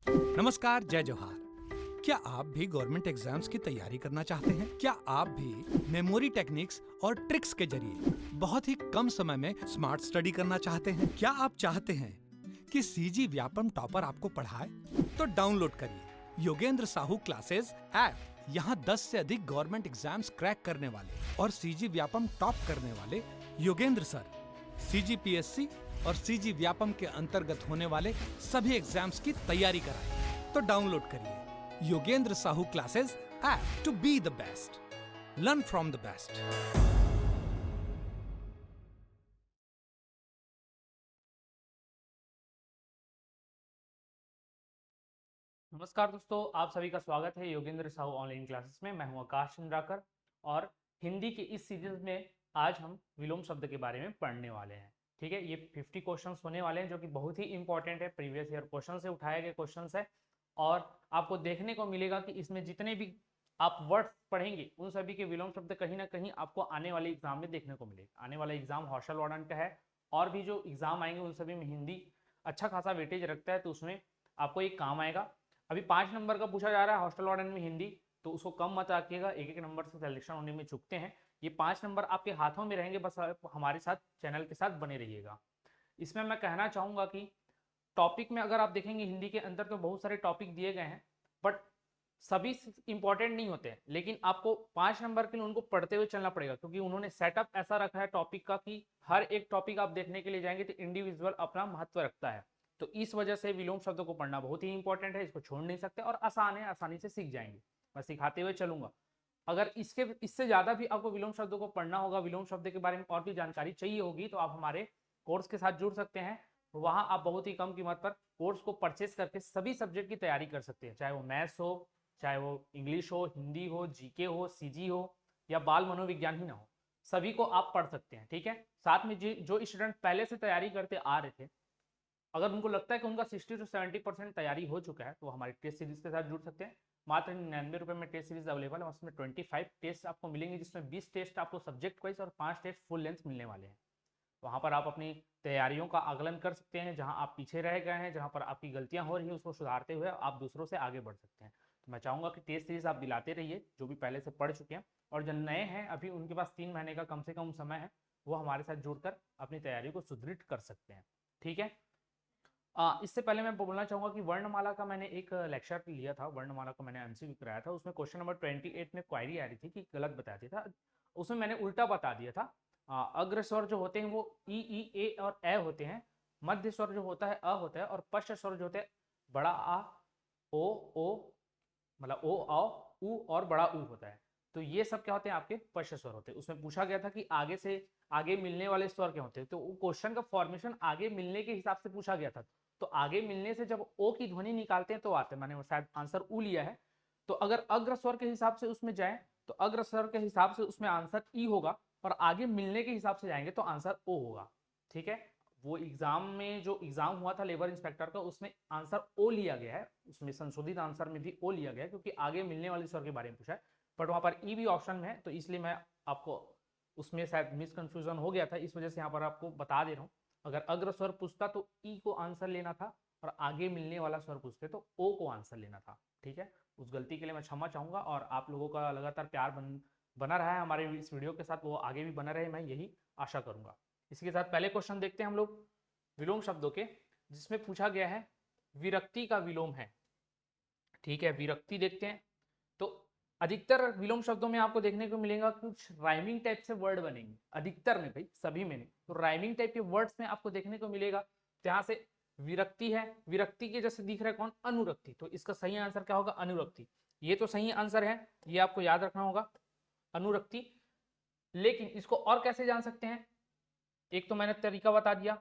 नमस्कार, जय जोहार। क्या आप भी गवर्नमेंट एग्जाम्स की तैयारी करना चाहते हैं? क्या आप भी मेमोरी टेक्निक्स और ट्रिक्स के जरिए बहुत ही कम समय में स्मार्ट स्टडी करना चाहते हैं? क्या आप चाहते हैं कि सीजी व्यापम टॉपर आपको पढ़ाए? तो डाउनलोड करिए योगेंद्र साहू क्लासेस ऐप। यहाँ 10 से अधिक गवर्नमेंट एग्जाम्स क्रैक करने वाले और सीजी व्यापम टॉप करने वाले योगेंद्र सर सीजीपीएससी और सीजी व्यापम के अंतर्गत होने वाले सभी एग्जाम्स की तैयारी कराएं। तो डाउनलोड करिए Yogendra Sahu classes app to be the best, learn from the best. नमस्कार दोस्तों, आप सभी का स्वागत है योगेंद्र साहू ऑनलाइन क्लासेस में। मैं हूं आकाश चंद्राकर और हिंदी के इस सीरीज में आज हम विलोम शब्द के बारे में पढ़ने वाले हैं। ठीक है, ये 50 क्वेश्चंस होने वाले हैं जो कि बहुत ही इंपॉर्टेंट है, प्रीवियस ईयर क्वेश्चन से उठाए गए क्वेश्चंस है। और आपको देखने को मिलेगा कि इसमें जितने भी आप वर्ड्स पढ़ेंगे उन सभी के विलोम शब्द कहीं ना कहीं आपको आने वाले एग्जाम में देखने को मिलेगा। आने वाला एग्जाम हॉस्टल वार्डन का है और भी जो एग्जाम आएंगे उन सभी में हिंदी अच्छा खासा वेटेज रखता है, तो उसमें आपको एक काम आएगा। अभी 5 नंबर का पूछा जा रहा है हॉस्टल वार्डन में हिंदी, तो उसको कम मत आकिएगा, एक एक नंबर से सिलेक्शन होने में चुकते हैं। ये 5 नंबर आपके हाथों में रहेंगे, बस आप हमारे साथ चैनल के साथ बने रहिएगा। इसमें मैं कहना चाहूंगा कि टॉपिक में अगर आप देखेंगे हिंदी के अंदर तो बहुत सारे टॉपिक दिए गए हैं, बट सभी इंपॉर्टेंट नहीं होते हैं, लेकिन आपको 5 नंबर के लिए उनको पढ़ते हुए चलना पड़ेगा, क्योंकि उन्होंने सेटअप ऐसा रखा है टॉपिक का कि हर एक टॉपिक आप देखने के लिए जाएंगे तो इंडिविजुअल अपना महत्व रखता है। तो इस वजह से विलोम शब्दों को पढ़ना बहुत ही इंपॉर्टेंट है, इसको छोड़ नहीं सकते और आसान है, आसानी से सीख जाएंगे। मैं सिखाते हुए चलूंगा। अगर इससे ज्यादा भी आपको विलोम शब्दों को पढ़ना होगा, विलोम शब्द के बारे में और भी जानकारी चाहिए होगी, तो आप हमारे कोर्स के साथ जुड़ सकते हैं। वहां आप बहुत ही कम कीमत पर कोर्स को परचेस करके सभी सब्जेक्ट की तैयारी कर सकते हैं, चाहे वो मैथ्स हो, चाहे वो इंग्लिश हो, हिंदी हो, जीके हो, सीजी हो या बाल मनोविज्ञान ही ना हो, सभी को आप पढ़ सकते हैं। ठीक है, साथ में जो स्टूडेंट पहले से तैयारी करते आ रहे थे, अगर उनको लगता है कि उनका 60 से 70% तैयारी हो चुका है, तो हमारे टेस्ट सीरीज के साथ जुड़ सकते हैं। मात्र 99 रुपये में टेस्ट सीरीज अवेलेबल है, उसमें 25 टेस्ट आपको मिलेंगे, जिसमें 20 टेस्ट आपको सब्जेक्ट वाइज और 5 टेस्ट फुल लेंथ मिलने वाले हैं। वहां पर आप अपनी तैयारियों का आकलन कर सकते हैं, जहां आप पीछे रह गए हैं, जहां पर आपकी गलतियां हो रही हैं उसको सुधारते हुए आप दूसरों से आगे बढ़ सकते हैं। तो मैं चाहूंगा कि टेस्ट सीरीज आप दिलाते रहिए, जो भी पहले से पढ़ चुके हैं, और जो नए हैं अभी उनके पास 3 महीने का कम से कम समय है, वो हमारे साथ जुड़कर अपनी तैयारी को सुदृढ़ कर सकते हैं। ठीक है, इससे पहले मैं बोलना चाहूंगा कि वर्णमाला का मैंने एक लेक्चर लिया था, वर्णमाला का मैंने एमसीक्यू कराया था। उसमें क्वेश्चन नंबर 28 में क्वायरी आ रही थी कि गलत बता दिया था, उसमें मैंने उल्टा बता दिया था। अग्र स्वर जो होते हैं वो ई ए और ए होते हैं, मध्य स्वर जो होता है अ होता है, और पश्च स्वर जो होते हैं बड़ा आ ओ ओ, मतलब ओ आओ ऊ और बड़ा ऊ होता है। तो ये सब क्या होते हैं, आपके पश्च स्वर होते हैं। उसमें पूछा गया था कि आगे से आगे मिलने वाले स्वर क्या होते हैं, तो क्वेश्चन का फॉर्मेशन आगे मिलने के हिसाब से पूछा गया था। तो आगे मिलने से जब ओ की ध्वनि निकालते हैं तो आते हैं, मैंने शायद आंसर ऊ लिया है। तो अगर अग्र स्वर के हिसाब से उसमें जाए तो अग्र स्वर के हिसाब से उसमें आंसर ई होगा, और आगे मिलने के हिसाब से जाएंगे तो आंसर ओ होगा। ठीक है, वो एग्जाम में जो एग्जाम हुआ था लेबर इंस्पेक्टर का, उसमें आंसर ओ लिया गया है, उसमें संशोधित आंसर में भी ओ लिया गया है, क्योंकि आगे मिलने वाले स्वर के बारे में पूछा है। बट वहां पर ई भी ऑप्शन में है, तो इसलिए मैं आपको उसमें शायद मिसकंफ्यूजन हो गया था, इस वजह से यहाँ पर आपको बता दे रहा हूँ। अगर अग्र स्वर पूछता तो ई को आंसर लेना था, और आगे मिलने वाला स्वर पूछते तो ओ को आंसर लेना था। ठीक है, उस गलती के लिए मैं क्षमा चाहूंगा, और आप लोगों का लगातार प्यार बना रहा है हमारे इस वीडियो के साथ, वो आगे भी बना रहे, मैं यही आशा करूंगा। इसी के साथ पहले क्वेश्चन देखते हैं हम लोग विलोम शब्दों के, जिसमें पूछा गया है विरक्ति का विलोम है। ठीक है, विरक्ति देखते हैं। तो अधिकतर विलोम शब्दों में आपको देखने को मिलेगा कुछ राइमिंग टाइप से वर्ड बनेंगे, अधिकतर में, भाई सभी में नहीं, तो राइमिंग टाइप के वर्ड्स में आपको देखने को मिलेगा। जहां से विरक्ति है, विरक्ति के जैसे दिख रहा है कौन, अनुरक्ति, तो इसका सही आंसर क्या होगा, अनुरक्ति। ये तो सही आंसर है, ये आपको याद रखना होगा, अनुरक्ति। लेकिन इसको और कैसे जान सकते हैं, एक तो मैंने तरीका बता दिया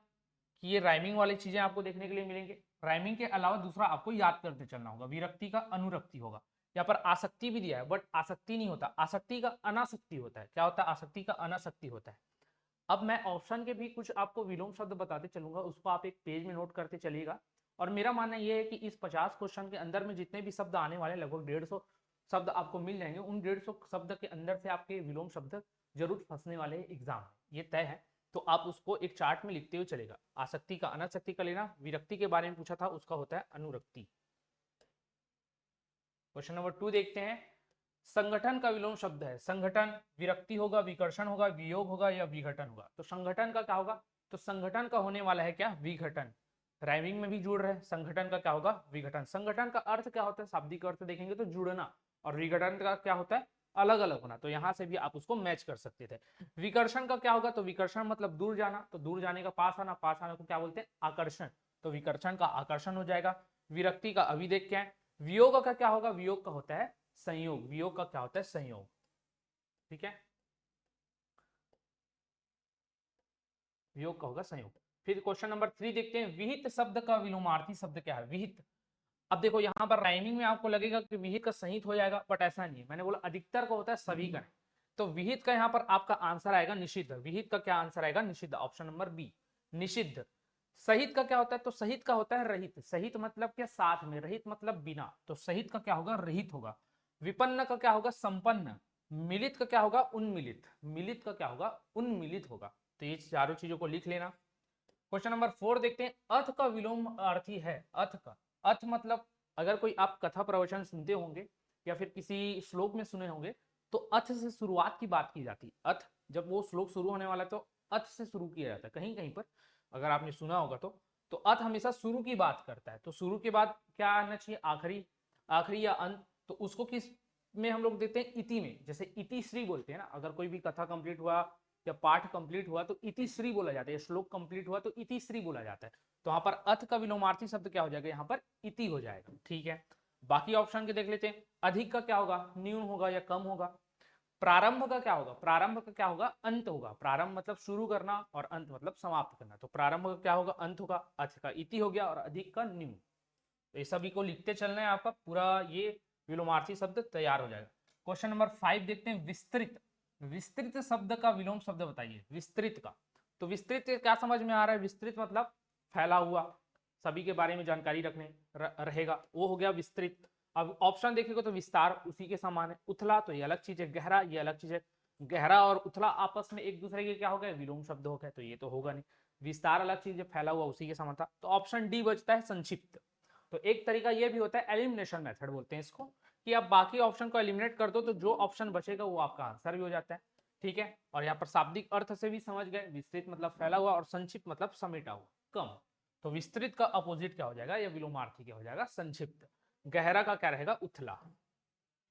कि ये राइमिंग वाली चीजें आपको देखने के लिए मिलेंगे। राइमिंग के अलावा दूसरा आपको याद करते चलना होगा, विरक्ति का अनुरक्ति होगा। यहाँ पर आसक्ति भी दिया है, बट आसक्ति नहीं होता, आसक्ति का अनासक्ति होता है। क्या होता है, आसक्ति का अनासक्ति होता है। अब मैं ऑप्शन के भी कुछ आपको विलोम शब्द बताते चलूंगा, उसको आप एक पेज में नोट करते चलिएगा। और मेरा मानना यह है कि इस 50 क्वेश्चन के अंदर में जितने भी शब्द आने वाले, लगभग 150 शब्द आपको मिल जाएंगे, उन 150 शब्द के अंदर से आपके विलोम शब्द जरूर फंसने वाले हैं एग्जाम में, ये तय है। तो आप उसको एक चार्ट में लिखते हुए चलेगा। आसक्ति का अनासक्ति का लेना, विरक्ति के बारे में पूछा था उसका होता है अनुरक्ति। क्वेश्चन नंबर 2 देखते हैं, संगठन का विलोम शब्द है। संगठन विरक्ति होगा, विकर्षण होगा, वियोग होगा या विघटन होगा। तो संगठन का क्या होगा, तो संगठन का होने वाला है क्या, विघटन। राइमिंग में भी जुड़ रहे हैं, संगठन का क्या होगा, विघटन। संगठन का अर्थ क्या होता है, शाब्दिक अर्थ देखेंगे तो जुड़ना, और विघटन का क्या होता है, अलग अलग होना। तो यहां से भी आप उसको मैच कर सकते थे। विकर्षण का क्या होगा, तो विकर्षण मतलब दूर जाना, तो दूर जाने का पास आना, पास आने को क्या बोलते हैं, आकर्षण। तो विकर्षण का आकर्षण हो जाएगा। विरक्ति का अभी देखते हैं। वियोग का क्या होगा, वियोग का होता है संयोग। वियोग का क्या होता है, संयोग। ठीक है, वियोग का होगा संयोग। फिर क्वेश्चन नंबर 3 देखते हैं, विहित शब्द का विलोमार्थी शब्द क्या है, विहित। अब देखो यहाँ पर राइमिंग में आपको लगेगा कि विहित का संहित हो जाएगा, बट ऐसा नहीं है। मैंने बोला अधिकतर का होता है, सभी का नहीं। तो विहित का यहाँ पर आपका आंसर आएगा निषिद्ध। विहित का क्या आंसर आएगा, निषिद्ध, ऑप्शन नंबर बी, निषिद्ध। सहित का क्या होता है, तो सहित का होता है रहित। सहित मतलब क्या, साथ में, रहित मतलब बिना। तो सहित का क्या होगा, रहित होगा। विपन्न का क्या होगा, संपन्न। मिलित का क्या होगा, उन्मिलित। मिलित का क्या होगा, उन्मिलित होगा। तो ये चारों चीजों को लिख लेना। क्वेश्चन नंबर 4 देखते हैं, अर्थ का विलोम अर्थी है। अर्थ का, अर्थ मतलब अगर कोई आप कथा प्रवचन सुनते होंगे या फिर किसी श्लोक में सुने होंगे, तो अर्थ से शुरुआत की बात की जाती है। अर्थ, जब वो श्लोक शुरू होने वाला है तो अर्थ से शुरू किया जाता है। कहीं कहीं पर अगर आपने सुना होगा तो अर्थ हमेशा शुरू की बात करता है। तो शुरू के बाद क्या आना चाहिए, आखिरी, आखिरी या अंत। तो उसको किस में हम लोग देते हैं, इति में। जैसे इति श्री बोलते हैं ना, अगर कोई भी कथा कंप्लीट हुआ या पाठ कंप्लीट हुआ तो इति श्री बोला जाता है। श्लोक कंप्लीट हुआ तो इति श्री बोला जाता है। तो यहाँ पर अर्थ का विलोमार्थी शब्द क्या हो जाएगा, यहाँ पर इति हो जाएगा। ठीक है, बाकी ऑप्शन के देख लेते हैं। अधिक का क्या होगा, न्यून होगा या कम होगा। प्रारंभ का क्या होगा, प्रारंभ का क्या होगा, अंत होगा। प्रारंभ मतलब शुरू करना और अंत मतलब समाप्त करना। तो प्रारंभ का क्या होगा, अंत होगा। अर्थ का इति हो गया और अधिक का न्यून। तो ये सभी को लिखते चलना है, आपका पूरा ये विलोमार्थी शब्द तैयार हो जाएगा। क्वेश्चन नंबर 5 देखते हैं, विस्तृत। विस्तृत शब्द का विलोम शब्द बताइए, विस्तृत का। तो विस्तृत क्या समझ में आ रहा है, विस्तृत मतलब फैला हुआ, सभी के बारे में जानकारी रखने रहेगा, वो हो गया विस्तृत। अब ऑप्शन देखेगा तो विस्तार उसी के समान है। उथला तो ये अलग चीज है, गहरा ये अलग चीज है। गहरा और उथला आपस में एक दूसरे के क्या हो गए, विलोम शब्द हो गए। तो ये तो होगा नहीं। विस्तार अलग चीज है, फैला हुआ उसी के समान था। तो ऑप्शन डी बचता है, संक्षिप्त। तो एक तरीका ये भी होता है, एलिमिनेशन मेथड बोलते हैं इसको, कि आप बाकी ऑप्शन को एलिमिनेट कर दो तो जो ऑप्शन बचेगा वो आपका आंसर भी हो जाता है। ठीक है, और यहाँ पर शाब्दिक अर्थ से भी समझ गए, विस्तृत मतलब फैला हुआ और संक्षिप्त मतलब समेटा हुआ, कम। तो विस्तृत का अपोजिट क्या हो जाएगा, या विलोमार्थी क्या हो जाएगा, संक्षिप्त। गहरा का क्या रहेगा, उथला।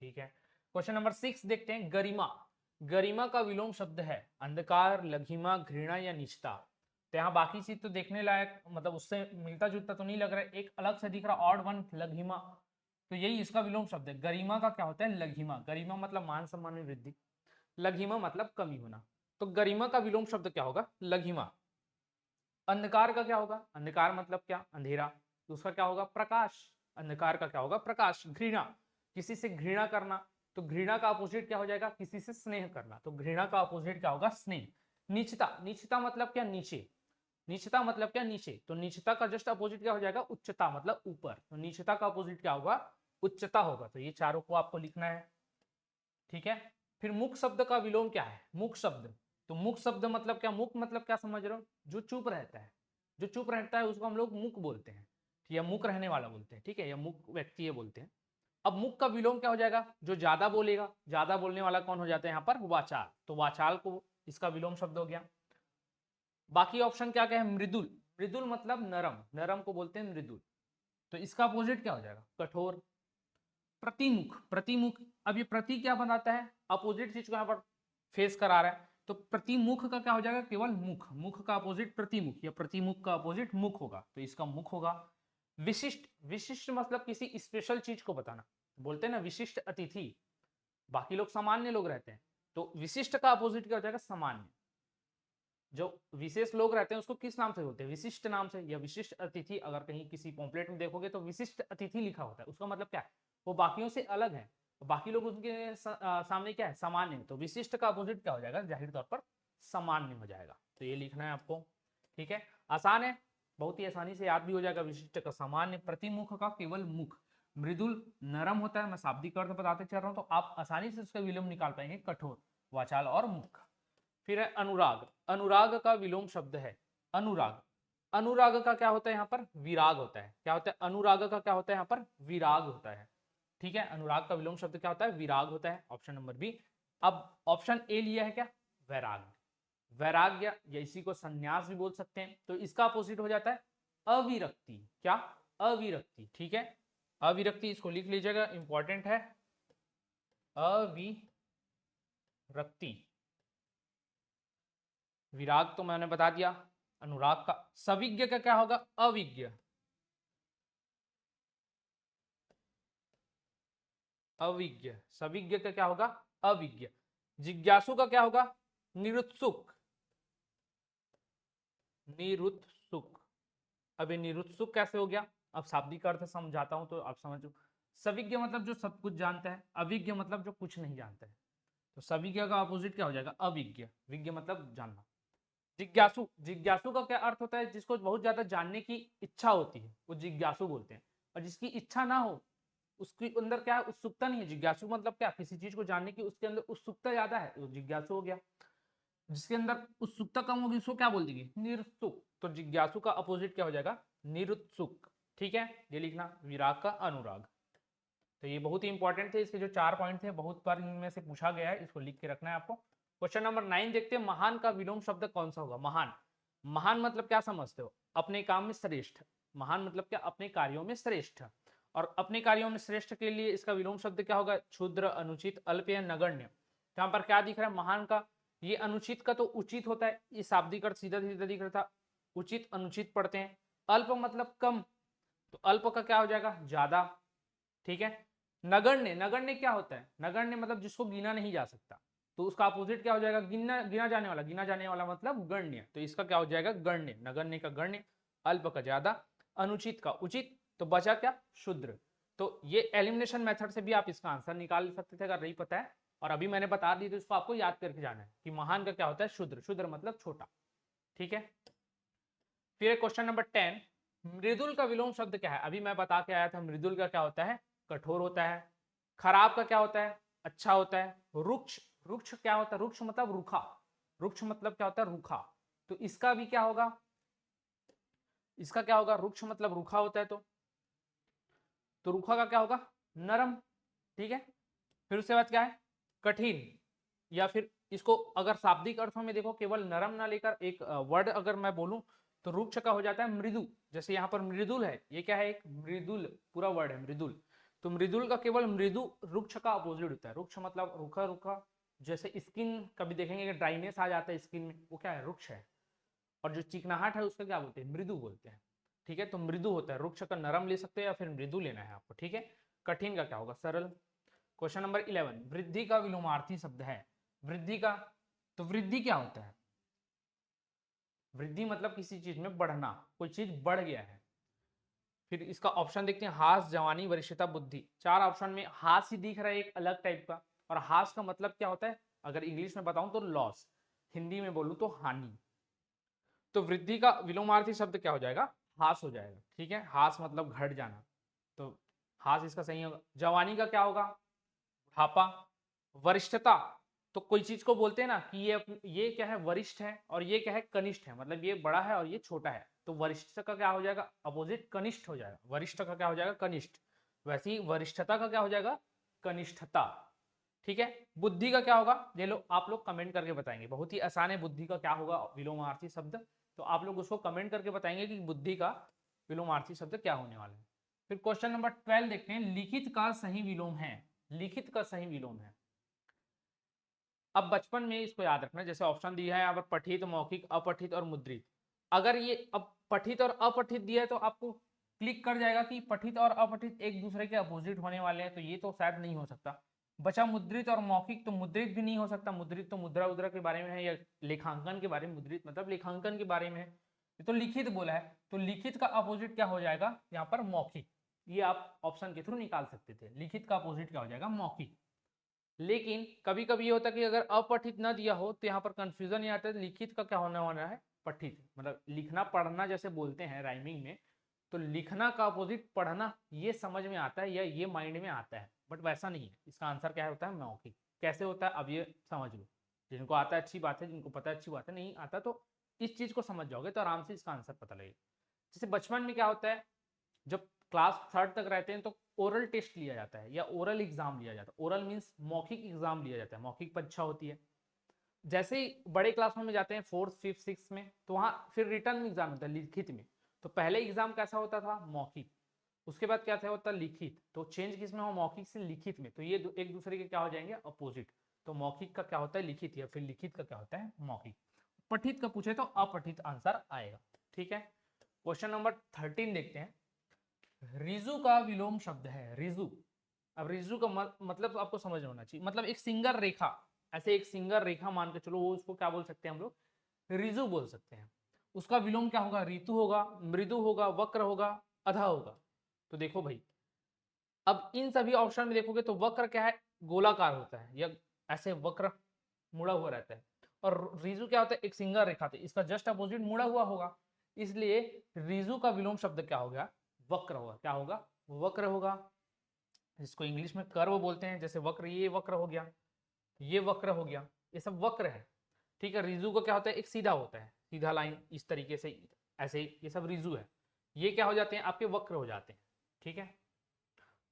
ठीक है, क्वेश्चन नंबर 6 देखते हैं, गरिमा। गरिमा का विलोम शब्द है अंधकार, लघिमा, घृणा या निष्ठा। तो यहाँ बाकी चीज तो देखने लायक, मतलब उससे मिलता जुलता तो नहीं लग रहा है, एक अलग से दिख रहा, ऑड वन, लघिमा। तो यही इसका विलोम शब्द है। गरिमा का क्या होता है, लघिमा। गरिमा मतलब मान सम्मान में वृद्धि, लघिमा मतलब कमी होना। तो गरिमा का विलोम शब्द क्या होगा, लघिमा। अंधकार का क्या होगा, अंधकार मतलब क्या, अंधेरा। तो उसका क्या होगा, प्रकाश। अंधकार का क्या होगा, प्रकाश। घृणा, किसी से घृणा करना। तो घृणा का अपोजिट क्या हो जाएगा, किसी से स्नेह करना। तो घृणा का अपोजिट क्या होगा, स्नेह। नीचता, नीचता मतलब क्या, नीचे। नीचता मतलब क्या, नीचे। तो नीचता का जस्ट अपोजिट क्या हो जाएगा, उच्चता मतलब ऊपर। तो नीचता का अपोजिट क्या होगा, उच्चता होगा। तो ये चारों को आपको लिखना है। ठीक है, फिर मुख शब्द का विलोम क्या है, मुख शब्द। तो मुख शब्द मतलब क्या, मुख मतलब क्या समझ रहे हो, जो चुप रहता है। जो चुप रहता है उसको हम लोग मुख बोलते हैं, या मुख रहने वाला बोलते हैं। ठीक है, या मुख व्यक्ति ये बोलते हैं। अब मुख का विलोम क्या हो जाएगा, जो ज्यादा बोलेगा। ज्यादा बोलने वाला कौन हो जाता है यहाँ पर, वाचाल। तो वाचाल को इसका विलोम शब्द हो गया। बाकी ऑप्शन क्या क्या है, मृदुल। मृदुल मतलब नरम, नरम को बोलते हैं मृदुल। तो इसका अपोजिट क्या हो जाएगा, कठोर। प्रतिमुख, प्रतिमुख। अब ये प्रति क्या बनाता है, अपोजिट चीज को यहाँ पर फेस करा रहा है। तो प्रतिमुख का क्या हो जाएगा, केवल मुख। मुख का अपोजिट प्रतिमुख, या प्रतिमुख का अपोजिट मुख होगा। तो इसका मुख होगा। विशिष्ट, विशिष्ट मतलब किसी स्पेशल चीज को बताना, बोलते हैं ना विशिष्ट अतिथि। बाकी लोग सामान्य लोग रहते हैं, तो विशिष्ट का अपोजिट क्या हो जाएगा, सामान्य। जो विशेष लोग रहते हैं उसको किस नाम से बोलते हैं, विशिष्ट नाम से, या विशिष्ट अतिथि। अगर कहीं किसी पॉम्पलेट में देखोगे तो विशिष्ट अतिथि लिखा होता है, उसका मतलब क्या है, वो बाकियों से अलग है। बाकी लोग उनके सामने क्या है, सामान्य। तो विशिष्ट का अपोजिट क्या हो जाएगा, जाहिर तौर पर सामान्य हो जाएगा। तो ये लिखना है आपको। ठीक है, आसान है, बहुत ही आसानी से याद भी हो जाएगा। विशिष्ट का सामान्य, प्रतिमुख का केवल मुख, मृदुल नरम होता है। मैं शाब्दिक अर्थ बताते चल रहा हूँ, तो आप आसानी से उसका विलोम निकाल पाएंगे, कठोर, वाचाल और मुख। फिर है अनुराग। अनुराग का विलोम शब्द है अनुराग। अनुराग का क्या होता है यहाँ पर, विराग होता है। क्या होता है, अनुराग का क्या होता है यहाँ पर, विराग होता है। ठीक है, अनुराग का विलोम शब्द क्या होता है? विराग होता है, ऑप्शन नंबर बी। अब ऑप्शन ए लिया है क्या? वैराग्य। वैराग्य या इसी को संन्यास भी बोल सकते हैं। तो इसका अपोजिट हो जाता है अविरक्ति। क्या? अविरक्ति। ठीक है, अविरक्ति, इसको लिख लीजिएगा, इंपॉर्टेंट है। अविरक्ति। विराग तो मैंने बता दिया। अनुराग का, सविज्ञ का क्या होगा? अविज्ञ। अविज्ञ। सविज्ञ का क्या होगा? अविज्ञ। जिज्ञासु का क्या होगा? निरुत्सुक। निरुत्सुक। अब ये निरुत्सुक कैसे हो गया? अब शाब्दिक अर्थ समझाता हूं तो आप समझो। सविज्ञ मतलब जो सब कुछ जानता है, अविज्ञ मतलब जो कुछ नहीं जानता है। तो सविज्ञ का अपोजिट क्या हो जाएगा? अविज्ञ। विज्ञ मतलब जानना। जिज्ञासु, जिज्ञासु का क्या अर्थ होता है? जिसको बहुत ज्यादा जानने की इच्छा होती है वो जिज्ञासु बोलते हैं। और जिसकी इच्छा ना हो, उसके अंदर क्या है? उत्सुकता नहीं है। जिज्ञासु मतलब क्या? किसी चीज को जानने की उसके अंदर उत्सुकता ज्यादा है, वो जिज्ञासु हो गया। जिसके अंदर उत्सुकता कम होगी उसको क्या बोल देंगे? निरुत्सुक। तो जिज्ञासु का अपोजिट क्या हो जाएगा? निरुत्सुक। ठीक है, ये लिखना, विराग का अनुराग। तो ये बहुत ही इंपॉर्टेंट थे, इसके जो 4 पॉइंट थे बहुत बार इनमें से पूछा गया है, इसको लिख के रखना है आपको। क्वेश्चन नंबर 9 देखते हैं, महान का विलोम शब्द कौन सा होगा? महान। महान मतलब क्या समझते हो? अपने काम में श्रेष्ठ। महान मतलब क्या? अपने कार्यों में श्रेष्ठ। और अपने कार्यों में श्रेष्ठ के लिए इसका विलोम शब्द क्या होगा? क्षुद्र, अनुचित, अल्प या नगण्य। यहाँ पर क्या दिख रहा है? महान का, ये अनुचित का तो उचित होता है, ये शाब्दिक अर्थ सीधा सीधा दिख रहा था। उचित अनुचित पढ़ते हैं। अल्प मतलब कम, तो अल्प का क्या हो जाएगा? ज्यादा। ठीक है। नगण्य, नगण्य क्या होता है? नगण्य मतलब जिसको गिना नहीं जा सकता, तो उसका अपोजिट क्या हो जाएगा? गिना, गिना जाने वाला। गिना जाने वाला मतलब गण्य, तो इसका क्या हो जाएगा? गण्य। नगण्य का गण्य, अल्प का ज्यादा, अनुचित का उचित, तो बचा क्या? शुद्र। तो ये एलिमिनेशन मेथड से भी आप इसका आंसर निकाल सकते थे अगर नहीं पता है, और अभी मैंने बता दी तो इसको आपको याद करके जाना है कि महान का क्या होता है? शुद्र। शुद्र मतलब छोटा। ठीक है, फिर क्वेश्चन नंबर 10, मृदुल का विलोम शब्द क्या है? अभी मैं बता के आया था, मृदुल का क्या होता है? कठोर होता है। खराब का क्या होता है? अच्छा होता है। रुक्ष, रुक्ष क्या होता है? रुक्ष मतलब रूखा। रुक्ष मतलब क्या होता है? रूखा। तो इसका भी क्या होगा? इसका क्या होगा? रुक्ष मतलब रूखा होता है, तो रूखा का क्या होगा? नरम। ठीक है, फिर उसके बाद क्या है? कठिन। या फिर इसको अगर शाब्दिक अर्थों में देखो, केवल नरम ना लेकर एक वर्ड अगर मैं बोलूं तो रुक्ष का हो जाता है मृदु। जैसे यहाँ पर मृदुल है, ये क्या है? एक मृदुल, पूरा वर्ड है मृदुल। तो मृदुल का केवल मृदु, रुक्ष का अपोजिट होता है। रुक्ष मतलब रूखा रूखा। जैसे स्किन कभी देखेंगे कि ड्राइनेस आ जाता है स्किन में, वो क्या है? रुक्ष है। और जो चिकनाहट है उसका क्या बोलते हैं? मृदु बोलते हैं। ठीक है, तो मृदु होता है। रुक्ष का नरम ले सकते हैं या फिर मृदु लेना है आपको। ठीक है, कठिन का क्या होगा? सरल। क्वेश्चन नंबर 11, वृद्धि का विलोमार्थी शब्द है। वृद्धि का, तो वृद्धि क्या होता है? वृद्धि मतलब किसी चीज में बढ़ना, कोई चीज बढ़ गया है। फिर इसका ऑप्शन देखते हैं, हास, जवानी, वरिष्ठता, बुद्धि। 4 ऑप्शन में हास ही दिख रहा है एक अलग टाइप का। और हास का मतलब क्या होता है? अगर इंग्लिश में बताऊं तो लॉस, हिंदी में बोलूं तो हानि। तो वृद्धि का विलोमार्थी शब्द क्या हो जाएगा? हास हो जाएगा। ठीक है, हास मतलब घट जाना, तो हास इसका सही होगा। जवानी का क्या होगा? बुढ़ापा। वरिष्ठता, तो कोई चीज को बोलते हैं ना कि ये क्या है? वरिष्ठ है, और ये क्या है? कनिष्ठ है। मतलब ये बड़ा है और ये छोटा है, तो वरिष्ठ का क्या हो जाएगा? अपोजिट कनिष्ठ हो जाएगा। वरिष्ठ का क्या हो जाएगा? कनिष्ठ। वैसे ही वरिष्ठता का क्या हो जाएगा? कनिष्ठता। ठीक है, बुद्धि का क्या होगा? ये लो, आप लोग कमेंट करके बताएंगे, बहुत ही आसान है। बुद्धि का क्या होगा विलोमार्थी शब्द? तो आप लोग उसको कमेंट करके बताएंगे कि बुद्धि का विलोमार्थी शब्द क्या होने वाला है। फिर क्वेश्चन नंबर 12 देखते हैं, लिखित का सही विलोम है। लिखित का सही विलोम है। अब बचपन में इसको याद रखना, जैसे ऑप्शन दिया है यहाँ पर, पठित, मौखिक, अपठित और मुद्रित। अगर ये अब पठित और अपठित दिया है तो आपको क्लिक कर जाएगा कि पठित और अपठित एक दूसरे के अपोजिट होने वाले हैं, तो ये तो शायद नहीं हो सकता। बचा मुद्रित और मौखिक, तो मुद्रित भी नहीं हो सकता। मुद्रित तो मुद्रा उद्रा के बारे में है, या लेखांकन के बारे में। मुद्रित मतलब लेखांकन के बारे में है। ये तो लिखित बोला है, तो लिखित का अपोजिट क्या हो जाएगा यहाँ पर? मौखिक। ये आप ऑप्शन के थ्रू निकाल सकते थे। लिखित का अपोजिट क्या हो जाएगा? मौखिक। लेकिन कभी कभी ये होता है कि अगर अपठित ना दिया हो तो यहाँ पर कंफ्यूजन ये आता है, लिखित का क्या होने वाला है? पठित। मतलब लिखना पढ़ना जैसे बोलते हैं राइमिंग में, तो लिखना का अपोजिट पढ़ना, ये समझ में आता है या ये माइंड में आता है, बट वैसा नहीं है। इसका आंसर क्या होता है? मौखिक। कैसे होता है अब ये समझ लो। जिनको आता है अच्छी बात है, जिनको पता है अच्छी बात है, नहीं आता तो इस चीज को समझ जाओगे तो आराम से इसका आंसर पता लगेगा। जैसे बचपन में क्या होता है, जब क्लास 3rd तक रहते हैं तो ओरल टेस्ट लिया जाता है या ओरल एग्जाम लिया जाता है। ओरल मीन्स मौखिक एग्जाम लिया जाता है, मौखिक परीक्षा होती है। जैसे ही बड़े क्लासों में जाते हैं, 4th 5th 6th में, तो वहाँ फिर रिटर्न एग्जाम होता है लिखित में। तो पहले एग्जाम कैसा होता था? मौखिक। उसके बाद क्या होता है? लिखित। तो चेंज किसमें हो? मौखिक से लिखित में। तो ये एक दूसरे के क्या हो जाएंगे? अपोजिट। तो मौखिक का क्या होता है? लिखित, या फिर लिखित का क्या होता है? मौखिक। पठित का पूछे तो अपठित आंसर आएगा। ठीक है, क्वेश्चन नंबर 13 देखते हैं। रिजु का विलोम शब्द है रिजु। अब रिजु का मतलब आपको समझ होना चाहिए। मतलब एक सिंगल रेखा, ऐसे एक सिंगल रेखा मान के चलो, वो उसको क्या बोल सकते हैं हम लोग? रिजु बोल सकते हैं। उसका विलोम क्या होगा? ऋतु होगा, मृदु होगा, वक्र होगा, अधा होगा। तो देखो भाई, अब इन सभी ऑप्शन में देखोगे तो वक्र क्या है? गोलाकार होता है, या ऐसे वक्र मुड़ा हुआ रहता है। और रिजु क्या होता है? एक सिंगल रेखा। तो इसका जस्ट अपोजिट मुड़ा हुआ होगा, इसलिए रिजु का विलोम शब्द क्या होगा? वक्र होगा। क्या होगा? वक्र होगा। जिसको इंग्लिश में कर्व बोलते हैं। जैसे वक्र, ये वक्र हो गया, ये वक्र हो गया, ये सब वक्र है। ठीक है, रिजु का क्या होता है? एक सीधा होता है, सीधा लाइन इस तरीके से, ऐसे ये सब रिजु है। ये क्या हो जाते हैं? आपके वक्र हो जाते हैं। ठीक है,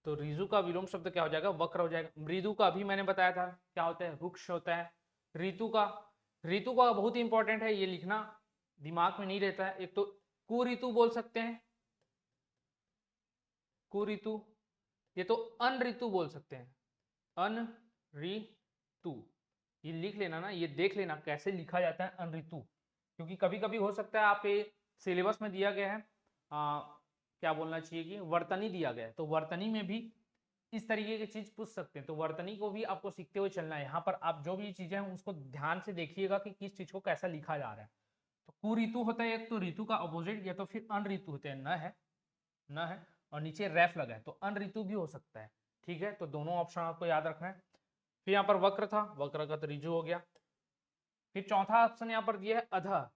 तो रिजु का विलोम शब्द क्या हो जाएगा? वक्र हो जाएगा। मृदु का अभी मैंने बताया था क्या होता है? रुक्ष होता है। ऋतु का बहुत इंपॉर्टेंट है, ये लिखना दिमाग में नहीं रहता है। एक तो कुऋतु बोल सकते हैं, कुऋतु। ये तो अन ऋतु बोल सकते हैं, अन ऋतु। ये लिख लेना ना, ये देख लेना कैसे लिखा जाता है अन ऋतु। क्योंकि कभी कभी हो सकता है आपके सिलेबस में दिया गया है, क्या बोलना चाहिए कि वर्तनी दिया गया है, तो वर्तनी में भी इस तरीके की चीज पूछ सकते हैं। तो वर्तनी को भी आपको सीखते हुए चलना है। यहाँ पर आप जो भी चीजें हैं उसको ध्यान से देखिएगा कि किस चीज को कैसा लिखा जा रहा है। तो कुऋतु होता है एक, तो ऋतु का अपोजिट, या तो फिर अन ऋतु होते हैं। न है और नीचे रेफ लगा है, तो अन ऋतु भी हो सकता है। ठीक है, तो दोनों ऑप्शन आपको याद रखना है। फिर यहाँ पर वक्र था, वक्र का तो ऋजु हो गया। फिर चौथा ऑप्शन यहाँ पर दिया है अधा।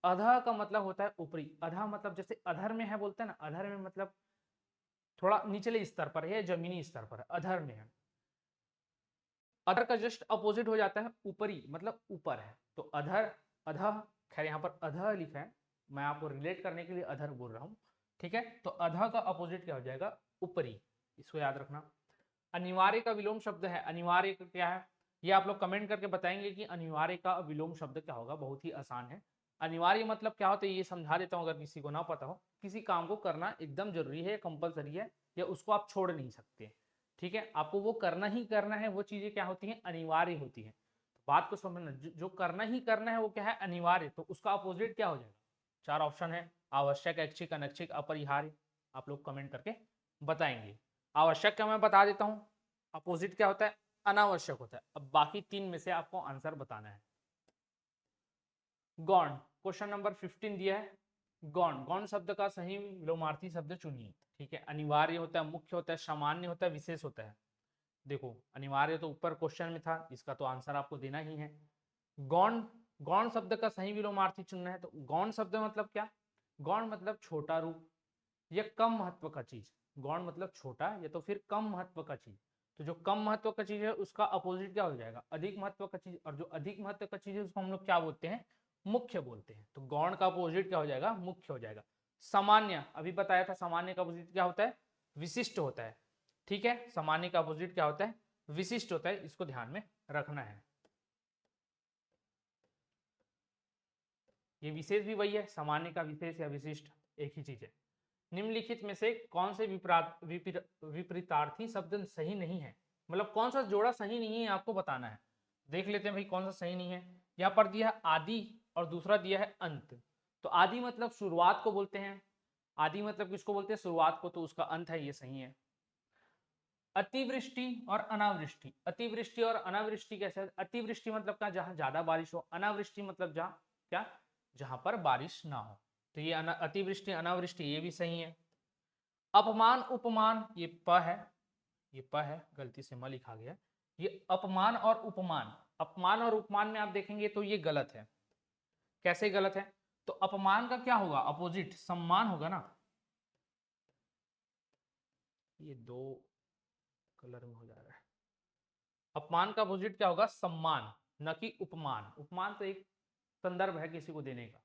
अधा का मतलब होता है ऊपरी। अधा मतलब जैसे अधर में है बोलते हैं ना, अधर में मतलब थोड़ा निचले स्तर पर है, जमीनी स्तर पर है, अधर में है। अधर का जस्ट अपोजिट हो जाता है ऊपरी, मतलब ऊपर है। तो अधर, अधः, खैर यहाँ पर अधः लिखा है, मैं आपको रिलेट करने के लिए अधर बोल रहा हूँ। ठीक है, तो अधः का अपोजिट क्या हो जाएगा? ऊपरी। इसको याद रखना। अनिवार्य का विलोम शब्द है। अनिवार्य का क्या है? ये आप लोग कमेंट करके बताएंगे कि अनिवार्य का विलोम शब्द क्या होगा। बहुत ही आसान है। अनिवार्य मतलब क्या होता है ये समझा देता हूँ, अगर किसी को ना पता हो। किसी काम को करना एकदम जरूरी है, कंपलसरी है, या उसको आप छोड़ नहीं सकते। ठीक है, आपको वो करना ही करना है। वो चीजें क्या होती हैं? अनिवार्य होती हैं। तो बात को समझना, जो करना ही करना है वो क्या है? अनिवार्य। तो उसका अपोजिट क्या हो जाएगा? 4 ऑप्शन है, आवश्यक, ऐच्छिक, अनैच्छिक, अपरिहार्य। आप लोग कमेंट करके बताएंगे। आवश्यक का मैं बता देता हूं, अपोजिट क्या होता है? अनावश्यक होता है। अब बाकी 3 में से आपको आंसर बताना है। गौण, क्वेश्चन नंबर 15 दिया है। गौण, गौण शब्द का सही विलोमार्थी शब्द चुनिए। ठीक है, अनिवार्य होता है, मुख्य होता है, सामान्य होता है, विशेष होता है। देखो, अनिवार्य तो ऊपर क्वेश्चन में था, इसका तो आंसर आपको देना ही है। गौण, गौण शब्द का सही विलोमार्थी चुनना है। तो गौण शब्द मतलब क्या? गौण मतलब छोटा रूप या कम महत्व का चीज। गौण मतलब छोटा या तो फिर कम महत्व का चीज। तो जो कम महत्व का चीज है उसका अपोजिट क्या हो जाएगा? अधिक महत्व का चीज। और जो अधिक महत्व का चीज है उसको हम लोग क्या बोलते हैं? मुख्य बोलते हैं। तो गौण का अपोजिट क्या हो जाएगा? मुख्य हो जाएगा। सामान्य, अभी बताया था, सामान्य का अपोजिट क्या होता है? विशिष्ट होता है। ठीक है, सामान्य का अपोजिट क्या होता है? विशिष्ट होता है। इसको ध्यान में रखना है। ये विशेष भी वही है, सामान्य का विशेष या विशिष्ट एक ही चीज है। निम्नलिखित में से कौन से विपरीतार्थी शब्द सही नहीं है? मतलब कौन सा जोड़ा सही नहीं है आपको बताना है। देख लेते हैं भाई कौन सा सही नहीं है। यहाँ पर दिया है आदि और दूसरा दिया है अंत। तो आदि मतलब शुरुआत को बोलते हैं। आदि मतलब किसको बोलते हैं? शुरुआत को। तो उसका अंत है, ये सही है। अतिवृष्टि और अनावृष्टि, अतिवृष्टि और अनावृष्टि कैसे? अतिवृष्टि मतलब क्या? जहां ज्यादा बारिश हो। अनावृष्टि मतलब जहाँ क्या? जहां पर बारिश ना हो। तो ये अतिवृष्टि अनावृष्टि ये भी सही है। अपमान उपमान, ये प है, ये प है, गलती से म लिखा गया। ये अपमान और उपमान, अपमान और उपमान में आप देखेंगे तो ये गलत है। कैसे गलत है? तो अपमान का क्या होगा? अपोजिट सम्मान होगा ना। ये 2 कलर में हो जा रहा है। अपमान का अपोजिट क्या होगा? सम्मान, न कि उपमान। उपमान तो एक संदर्भ है किसी को देने का।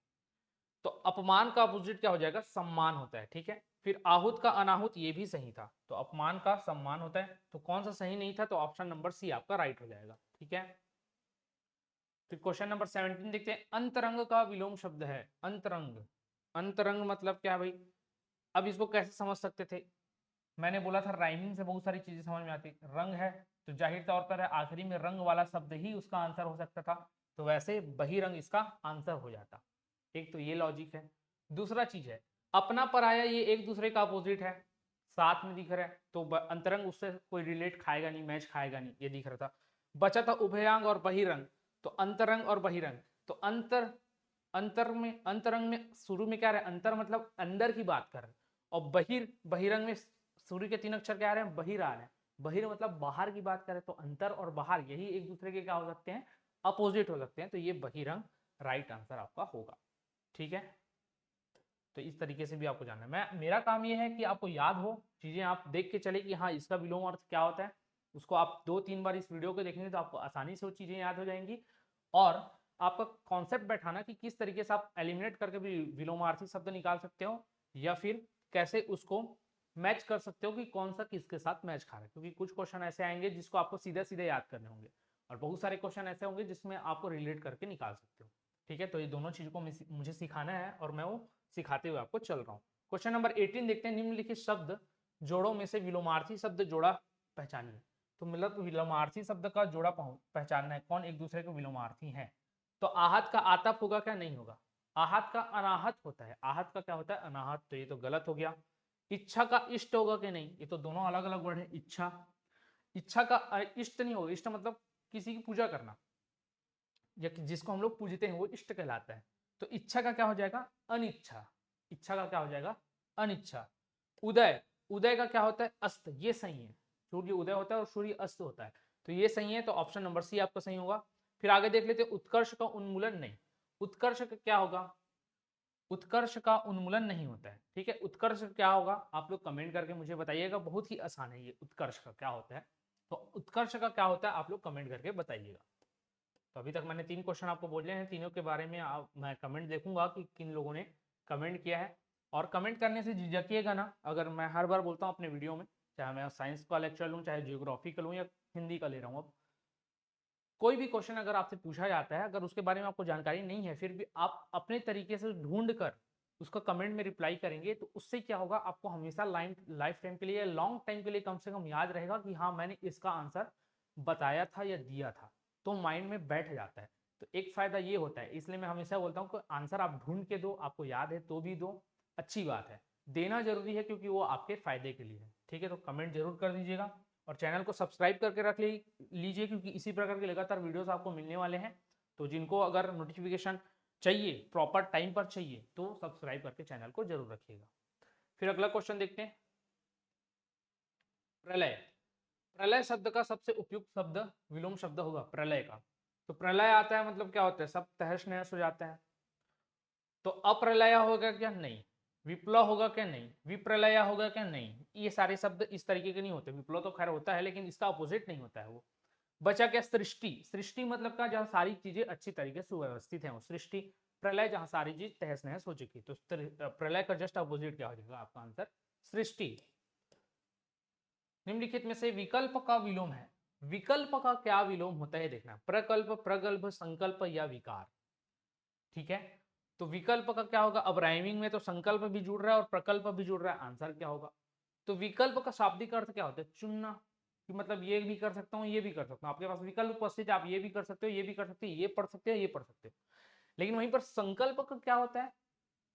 तो अपमान का अपोजिट क्या हो जाएगा, सम्मान होता है। ठीक है, फिर आहूत का अनाहुत, ये भी सही था। तो अपमान का सम्मान होता है, तो कौन सा सही नहीं था, तो ऑप्शन नंबर सी आपका राइट हो जाएगा। ठीक है, फिर क्वेश्चन नंबर 17 देखते हैं। अंतरंग का विलोम शब्द है, अंतरंग। अंतरंग मतलब क्या भाई, अब इसको कैसे समझ सकते थे, मैंने बोला था राइमिंग से बहुत सारी चीजें समझ में आती। रंग है तो जाहिर तौर पर आखिरी में रंग वाला शब्द ही उसका आंसर हो सकता था, तो वैसे बहिरंग इसका आंसर हो जाता। एक तो ये लॉजिक है। दूसरा चीज है अपना पराया, ये एक दूसरे का अपोजिट है, साथ में दिख रहा है, तो अंतरंग उससे कोई रिलेट खाएगा नहीं, मैच खाएगा नहीं, ये दिख रहा था। बचा था उभयांग और बहिरंग, तो अंतरंग और बहिरंग, तो अंतरंग में शुरू में क्या रहे, अंतर मतलब अंदर की बात कर रहे हैं, और बहिरंग में सूर्य के 3 अक्षर क्या आ रहे हैं, बहिर आ रहे हैं। बहिर मतलब बाहर की बात करें, तो अंतर और बाहर यही एक दूसरे के क्या हो सकते हैं, अपोजिट हो सकते हैं, तो ये बहिरंग राइट आंसर आपका होगा। ठीक है, तो इस तरीके से भी आपको जानना है। मेरा काम ये है कि आपको याद हो चीजें, आप देख के चले कि हाँ इसका विलोम अर्थ क्या होता है, उसको आप 2-3 बार इस वीडियो को देखेंगे तो आपको आसानी से वो चीजें याद हो जाएंगी। और आपका कॉन्सेप्ट बैठाना कि किस तरीके से आप एलिमिनेट करके भी विलोमार्थी शब्द निकाल सकते हो, या फिर कैसे उसको मैच कर सकते हो कि कौन सा किसके साथ मैच खा रहा है, क्योंकि कुछ क्वेश्चन ऐसे आएंगे जिसको आपको सीधे सीधे याद करने होंगे, और बहुत सारे क्वेश्चन ऐसे होंगे जिसमें आपको रिलेट करके निकाल सकते हो। ठीक है, तो ये दोनों चीज को मुझे सिखाना है और मैं वो सिखाते हुए आपको चल रहा हूँ। क्वेश्चन नंबर 18 देखते हैं। निम्नलिखित शब्द जोड़ों में से विलोमार्थी शब्द जोड़ा पहचानिए। तो मतलब विलोमार्थी शब्द का जोड़ा पहचानना है, कौन एक दूसरे के विलोमार्थी है। तो आहत का आतप होगा क्या, नहीं होगा। आहत का अनाहत होता है, आहत का क्या होता है, अनाहत, तो ये तो गलत हो गया। इच्छा का इष्ट होगा कि नहीं, ये तो दोनों अलग अलग वर्ड है। इच्छा, इच्छा का इष्ट नहीं होगा, इष्ट मतलब किसी की पूजा करना, या जिसको हम लोग पूजते हैं वो इष्ट कहलाता है। तो इच्छा का क्या हो जाएगा, अनिच्छा। इच्छा का क्या हो जाएगा, अनिच्छा। उदय, उदय का क्या होता है, अस्त, ये सही है। सूर्य उदय होता है और सूर्य अस्त होता है, तो ये सही है, तो ऑप्शन नंबर सी आपका सही होगा। फिर आगे देख लेते हैं। उत्कर्ष का उन्मूलन नहीं, उत्कर्ष का क्या होगा, उत्कर्ष का उन्मूलन नहीं होता है। ठीक है, उत्कर्ष क्या होगा आप लोग कमेंट करके मुझे बताइएगा, बहुत ही आसान है ये, उत्कर्ष का क्या होता है। तो उत्कर्ष का क्या होता है आप लोग कमेंट करके बताइएगा। तो अभी तक मैंने 3 क्वेश्चन आपको बोले हैं, तीनों के बारे में मैं कमेंट देखूंगा कि किन लोगों ने कमेंट किया है। और कमेंट करने से झिझकिएगा ना, अगर मैं हर बार बोलता हूँ अपने वीडियो में, चाहे मैं साइंस का लेक्चर लूँ, चाहे जियोग्राफी का लूँ, या हिंदी का ले रहा हूँ, अब कोई भी क्वेश्चन अगर आपसे पूछा जाता है, अगर उसके बारे में आपको जानकारी नहीं है, फिर भी आप अपने तरीके से ढूंढ कर उसका कमेंट में रिप्लाई करेंगे, तो उससे क्या होगा, आपको हमेशा लाइफ टाइम के लिए, लॉन्ग टाइम के लिए कम से कम याद रहेगा कि हाँ मैंने इसका आंसर बताया था या दिया था, तो माइंड में बैठ जाता है। तो एक फायदा ये होता है, इसलिए मैं हमेशा बोलता हूँ कि आंसर आप ढूंढ के दो, आपको याद है तो भी दो, अच्छी बात है, देना जरूरी है क्योंकि वो आपके फायदे के लिए है। ठीक है, तो कमेंट जरूर कर दीजिएगा, और चैनल को सब्सक्राइब करके रख लीजिए, क्योंकि इसी प्रकार के लगातार वीडियोस आपको मिलने वाले हैं। तो जिनको अगर नोटिफिकेशन चाहिए, प्रॉपर टाइम पर चाहिए, तो सब्सक्राइब करके चैनल को जरूर रखिएगा। फिर अगला क्वेश्चन देखते हैं। प्रलय, प्रलय शब्द का सबसे उपयुक्त शब्द विलोम शब्द होगा प्रलय का। तो प्रलय आता है मतलब क्या होता है, सब तहस नहस हो जाता है। तो अप्रलय होगा क्या, नहीं। विप्लव होगा क्या, नहीं। विप्रलय होगा क्या, नहीं। ये सारे शब्द इस तरीके के नहीं होते, विप्लव तो खैर होता है लेकिन इसका अपोजिट नहीं होता है वो। बचा क्या, सृष्टि। सृष्टि मतलब का जहाँ सारी चीजें अच्छी तरीके से सुव्यवस्थित है वो सृष्टि। प्रलय जहाँ सारी चीज तहस नहस हो चुकी, तो प्रलय का जस्ट अपोजिट क्या हो जाएगा आपका आंसर, सृष्टि। निम्नलिखित में से विकल्प का विलोम है, विकल्प का क्या विलोम होता है देखना, प्रकल्प, प्रगल्भ, संकल्प या विकार। ठीक है, तो विकल्प का क्या होगा, अब राइमिंग में तो संकल्प भी जुड़ रहा है और प्रकल्प भी जुड़ रहा है, आंसर क्या होगा। तो विकल्प का शाब्दिक अर्थ क्या होता है, चुनना, कि मतलब ये भी कर सकता हूँ, ये भी कर सकता हूँ, आपके पास विकल्प उपस्थित है, आप ये भी कर सकते हो, ये भी कर सकते हो, ये पढ़ सकते हो, ये पढ़ सकते हो। लेकिन वहीं पर संकल्प का क्या होता है,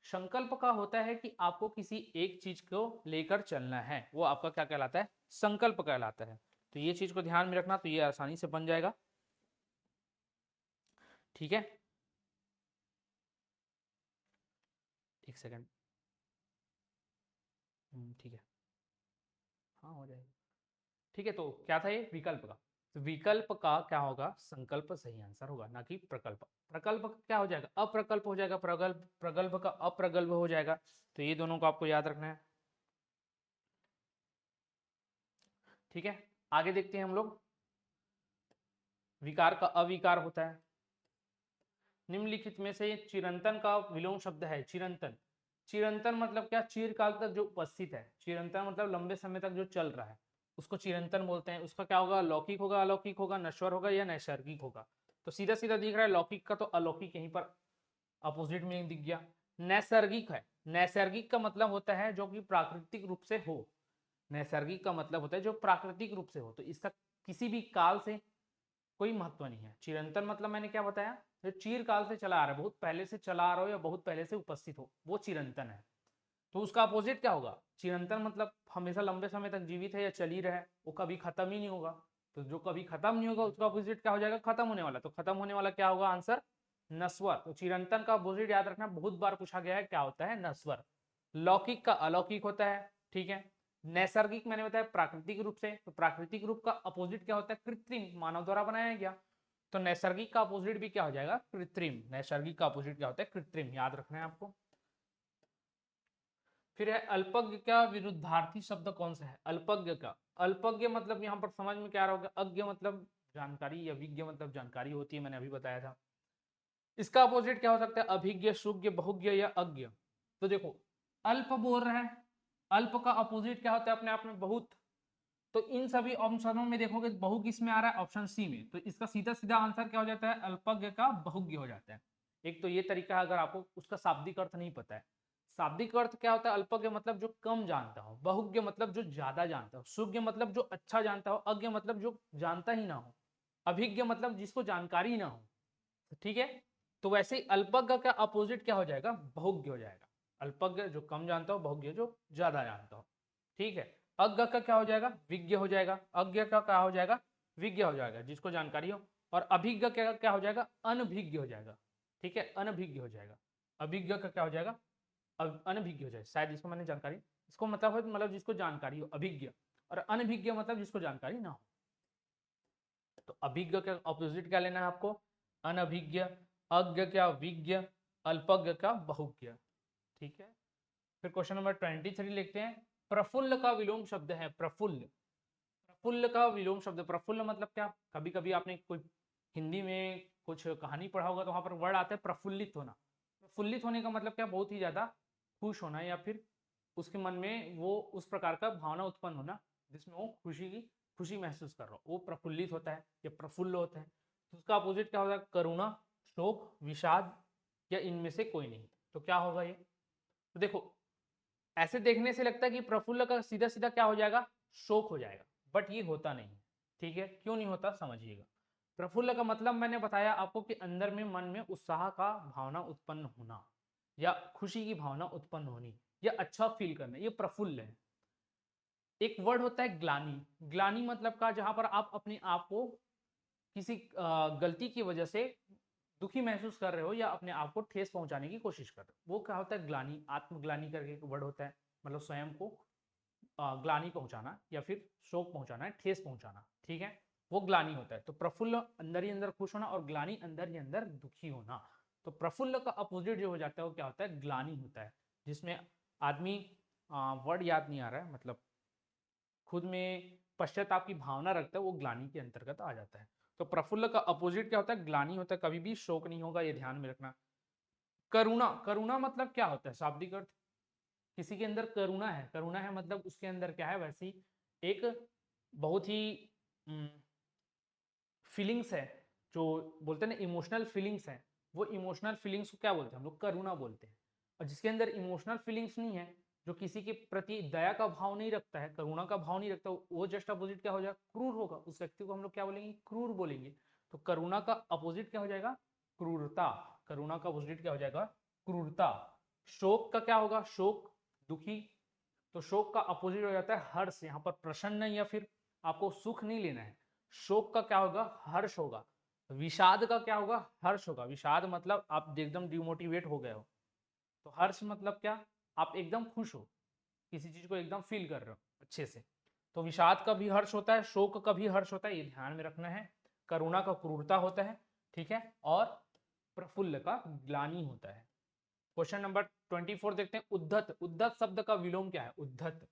संकल्प का होता है कि आपको किसी एक चीज को लेकर चलना है, वो आपका क्या कहलाता है, संकल्प कहलाता है। तो ये चीज को ध्यान में रखना, तो ये आसानी से बन जाएगा। ठीक है, एक सेकेंड, ठीक है, हाँ हो जाएगा। ठीक है, तो क्या था ये, विकल्प का, तो विकल्प का क्या होगा, संकल्प सही आंसर होगा, ना कि प्रकल्प। प्रकल्प का क्या हो जाएगा, अप्रकल्प हो जाएगा, प्रगल्भ, प्रगल्भ का अप्रगल्भ हो जाएगा। तो ये दोनों को आपको याद रखना है। ठीक है, आगे देखते हैं हम लोग। विकार का अविकार होता है, निम्नलिखित में से चिरंतन का विलोम शब्द है चिरंतन। चिरंतन मतलब क्या? चिरकाल तक जो उपस्थित है। चिरंतन मतलब लंबे समय तक जो चल रहा है उसको चिरंतन बोलते हैं। उसका क्या होगा? लौकिक होगा, अलौकिक होगा, नश्वर होगा या नैसर्गिक होगा। तो सीधा सीधा दिख रहा है लौकिक का, तो अलौकिक यहीं पर अपोजिट में दिख गया। नैसर्गिक है। नैसर्गिक का मतलब होता है जो कि प्राकृतिक रूप से हो। नैसर्गिक का मतलब होता है जो प्राकृतिक रूप से हो, तो इसका किसी भी काल से कोई महत्व नहीं है। चिरंतन मतलब मैंने क्या बताया? जो चिरकाल से चला आ रहा है, बहुत पहले से चला आ रहा हो या बहुत पहले से उपस्थित हो, वो चिरंतन है। तो उसका अपोजिट क्या होगा? चिरंतन मतलब हमेशा लंबे समय तक जीवित है या चल ही रहा है, वो कभी खत्म ही नहीं होगा। तो जो कभी खत्म नहीं होगा उसका अपोजिट क्या हो जाएगा? खत्म होने वाला। तो खत्म होने वाला क्या होगा? आंसर नस्वर। तो चिरंतन का अपोजिट याद रखना, बहुत बार पूछा गया है, क्या होता है? नस्वर। लौकिक का अलौकिक होता है, ठीक है। नैसर्गिक मैंने बताया प्राकृतिक रूप से, तो प्राकृतिक रूप का अपोजिट क्या होता है? कृत्रिम, मानव द्वारा बनाया गया। तो नैसर्गिक का अपोजिट भी क्या हो जाएगा? कृत्रिम। नैसर्गिक का अपोजिट क्या होता है? कृत्रिम, याद रखना है आपको। फिर है अल्पज्ञ का विरुद्धार्थी शब्द कौन सा है? अल्पज्ञ का। अल्पज्ञ मतलब यहाँ पर समझ में क्या आ रहा होगा? अज्ञ मतलब जानकारी या विज्ञ मतलब जानकारी होती है, मैंने अभी बताया था। इसका अपोजिट क्या हो सकता है? अभिज्ञ, सुज्ञ, बहुज्ञ या अज्ञ। तो देखो अल्प बोल रहा है, अल्प का अपोजिट क्या होता है अपने आप में? बहुत। तो इन सभी ऑप्शनों में देखोगे बहु किस में आ रहा है? ऑप्शन सी में। तो इसका सीधा सीधा आंसर क्या हो जाता है? अल्पज्ञ का बहुज्ञ हो जाता है। एक तो ये तरीका है, अगर आपको उसका शाब्दिक अर्थ नहीं पता है। शाब्दिक अर्थ क्या होता है? अल्पज्ञ मतलब जो कम जानता हो, बहुज्ञ मतलब जो ज्यादा जानता हो, सुज्ञ मतलब जो अच्छा जानता हो, अज्ञ मतलब जो जानता ही ना हो, अभिज्ञ मतलब जिसको जानकारी ना हो। ठीक है। तो वैसे ही अल्पज्ञ का अपोजिट क्या हो जाएगा? बहुज्ञ हो जाएगा। अल्पज्ञ जो कम जानता हो, बहुज्ञ जो ज्यादा जानता हो। ठीक है। अज्ञ का क्या हो जाएगा? विज्ञ हो जाएगा। अज्ञ का क्या हो जाएगा? विज्ञ हो जाएगा, जिसको जानकारी हो। और अभिज्ञ का क्या हो जाएगा? अनभिज्ञ हो जाएगा। ठीक है, अनभिज्ञ हो जाएगा। अभिज्ञ का क्या हो जाएगा? अनभिज्ञ हो जाएगा। शायद इसको मैंने जानकारी, इसको मतलब है मतलब जिसको जानकारी हो, अभिज्ञ। और अनभिज्ञ मतलब जिसको जानकारी ना हो। तो अभिज्ञ का ऑपोजिट क्या लेना है आपको? अनभिज्ञ। अज्ञ क्या? विज्ञ। अल्पज्ञ का बहुज्ञ। ठीक है। फिर क्वेश्चन नंबर 23 लिखते हैं। प्रफुल्ल का विलोम शब्द है प्रफुल्ल। प्रफुल्ल का विलोम शब्द, प्रफुल्ल मतलब क्या? कभी कभी आपने कोई हिंदी में कुछ कहानी पढ़ा होगा तो वहां पर वर्ड आता है प्रफुल्लित होना। प्रफुल्लित होने का मतलब क्या? बहुत ही ज्यादा खुश होना, या फिर उसके मन में वो उस प्रकार का भावना उत्पन्न होना जिसमें वो खुशी महसूस कर रहा हो, वो प्रफुल्लित होता है या प्रफुल्ल होता है। तो उसका अपोजिट क्या होता है? करुणा, शोक, विषाद या इनमें से कोई नहीं। तो क्या होगा ये? तो देखो ऐसे देखने से लगता है कि प्रफुल्ल का सीधा सीधा क्या हो जाएगा? शोक हो जाएगा। बट ये होता नहीं है। ठीक है, क्यों नहीं होता समझिएगा। प्रफुल्ल का मतलब मैंने बताया आपको कि अंदर में मन में उत्साह का भावना उत्पन्न होना, या खुशी की भावना उत्पन्न होनी, या अच्छा फील करना, ये प्रफुल्ल है। एक वर्ड होता है ग्लानि। ग्लानि मतलब का जहां पर आप अपने आप को किसी गलती की वजह से दुखी महसूस कर रहे हो या अपने आप को ठेस पहुंचाने की कोशिश कर रहे हो, वो क्या होता है? ग्लानि। आत्मग्लानि करके एक वर्ड होता है, मतलब स्वयं को ग्लानि पहुंचाना या फिर शोक पहुंचाना, ठेस पहुंचाना। ठीक है, वो ग्लानि होता है। तो प्रफुल्ल अंदर ही अंदर खुश होना और ग्लानि अंदर ही अंदर दुखी होना। तो प्रफुल्ल का अपोजिट जो हो जाता है वो क्या होता है? ग्लानि होता है, जिसमें आदमी वर्ड याद नहीं आ रहा है, मतलब खुद में पश्चाताप की भावना रखता है, वो ग्लानि के अंतर्गत आ जाता है। तो प्रफुल्ल का अपोजिट क्या होता है? ग्लानि होता है। कभी भी शोक नहीं होगा, ये ध्यान में रखना। करुणा, करुणा मतलब क्या होता है? शाब्दिक अर्थ, किसी के अंदर करुणा है। करुणा है मतलब उसके अंदर क्या है? वैसी एक बहुत ही फीलिंग्स है, जो बोलते हैं ना इमोशनल फीलिंग्स है, वो इमोशनल फीलिंग्स को क्या बोलते हैं? हम लोग करुणा बोलते हैं। और जिसके अंदर इमोशनल फीलिंग्स नहीं है, जो किसी के प्रति दया का भाव नहीं रखता है, करुणा का भाव नहीं रखता, वो जस्ट अपोजिट क्या हो जाएगा? क्रूर होगा। उस व्यक्ति को हम लोग क्या बोलेंगे? क्रूर बोलेंगे। तो करुणा का अपोजिट क्या हो जाएगा? क्रूरता। करुणा का अपोजिट क्या हो जाएगा? क्रूरता। शोक का क्या होगा? शोक, दुखी। तो शोक का अपोजिट हो जाता है हर्ष। यहाँ पर प्रसन्न या फिर आपको सुख नहीं लेना है। शोक का क्या होगा? हर्ष होगा। विषाद का क्या होगा? हर्ष होगा। विषाद मतलब आप एकदम डिमोटिवेट हो गए हो। तो हर्ष मतलब क्या? आप एकदम खुश हो, किसी चीज को एकदम फील कर रहे हो अच्छे से। तो विषाद का भी हर्ष होता है, शोक का भी हर्ष होता है, ये ध्यान में रखना है। करुणा का क्रूरता होता है, ठीक है। और प्रफुल्ल का ग्लानि होता है। क्वेश्चन नंबर 24 देखते हैं। उद्धत। उद्धत शब्द का विलोम क्या है? उद्धत।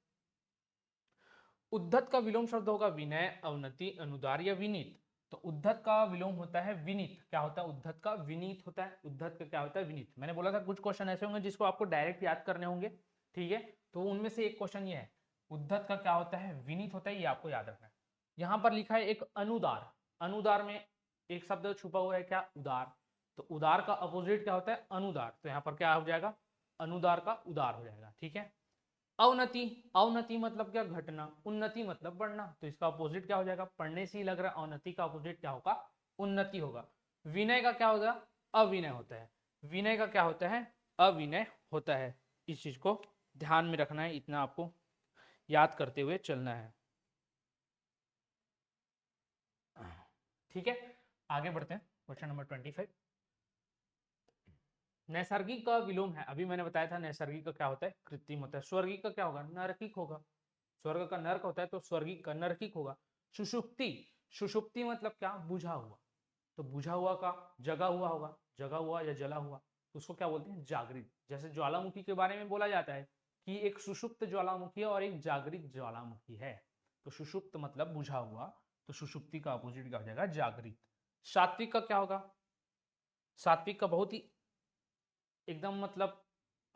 उद्धत का विलोम शब्द होगा विनय, अवनति, अनुदार या विनीत। तो उद्धत का विलोम होता है विनीत। क्या होता है? उद्धत का विनीत होता है। उद्धत का क्या होता है? विनीत। मैंने बोला था कुछ क्वेश्चन ऐसे होंगे जिसको आपको डायरेक्ट याद करने होंगे, ठीक है। तो उनमें से एक क्वेश्चन ये है, उद्धत का क्या होता है? विनीत होता है, ये आपको याद रखना है। यहाँ पर लिखा है एक अनुदार। अनुदार में एक शब्द छुपा हुआ है, क्या? उदार। तो उदार का अपोजिट क्या होता है? अनुदार। तो यहाँ पर क्या हो जाएगा? अनुदार का उदार हो जाएगा, ठीक है। अवनति, अवनति मतलब क्या? घटना। उन्नति मतलब बढ़ना। तो इसका अपोजिट क्या हो जाएगा? पढ़ने से ही लग रहा है, अवनति का अपोजिट क्या होगा? उन्नति होगा। विनय का क्या होगा? अविनय होता है। विनय का क्या होता है? अविनय होता है। इस चीज को ध्यान में रखना है, इतना आपको याद करते हुए चलना है, ठीक है। आगे बढ़ते हैं, क्वेश्चन नंबर 25। नैसर्गिक का विलोम है, अभी मैंने बताया था नैसर्गिक का क्या होता है? कृत्रिम होता है। स्वर्गिक का क्या होगा? नैर्गिक होगा। स्वर्ग का नर्क होता है, तो स्वर्गिक का नैर्गिक होगा। सुषुप्ति, सुषुप्ति मतलब क्या? बुझा हुआ। तो बुझा हुआ का जगा हुआ होगा, जगा हुआ या जला हुआ, तो उसको क्या बोलते हैं? जागृत। जैसे ज्वालामुखी के बारे में बोला जाता है कि एक सुषुप्त ज्वालामुखी है और एक जागृत ज्वालामुखी है। तो सुषुप्त मतलब बुझा हुआ, तो सुषुप्ति का अपोजिट क्या हो जाएगा? जागृत। सात्विक का क्या होगा? सात्विक का बहुत ही एकदम मतलब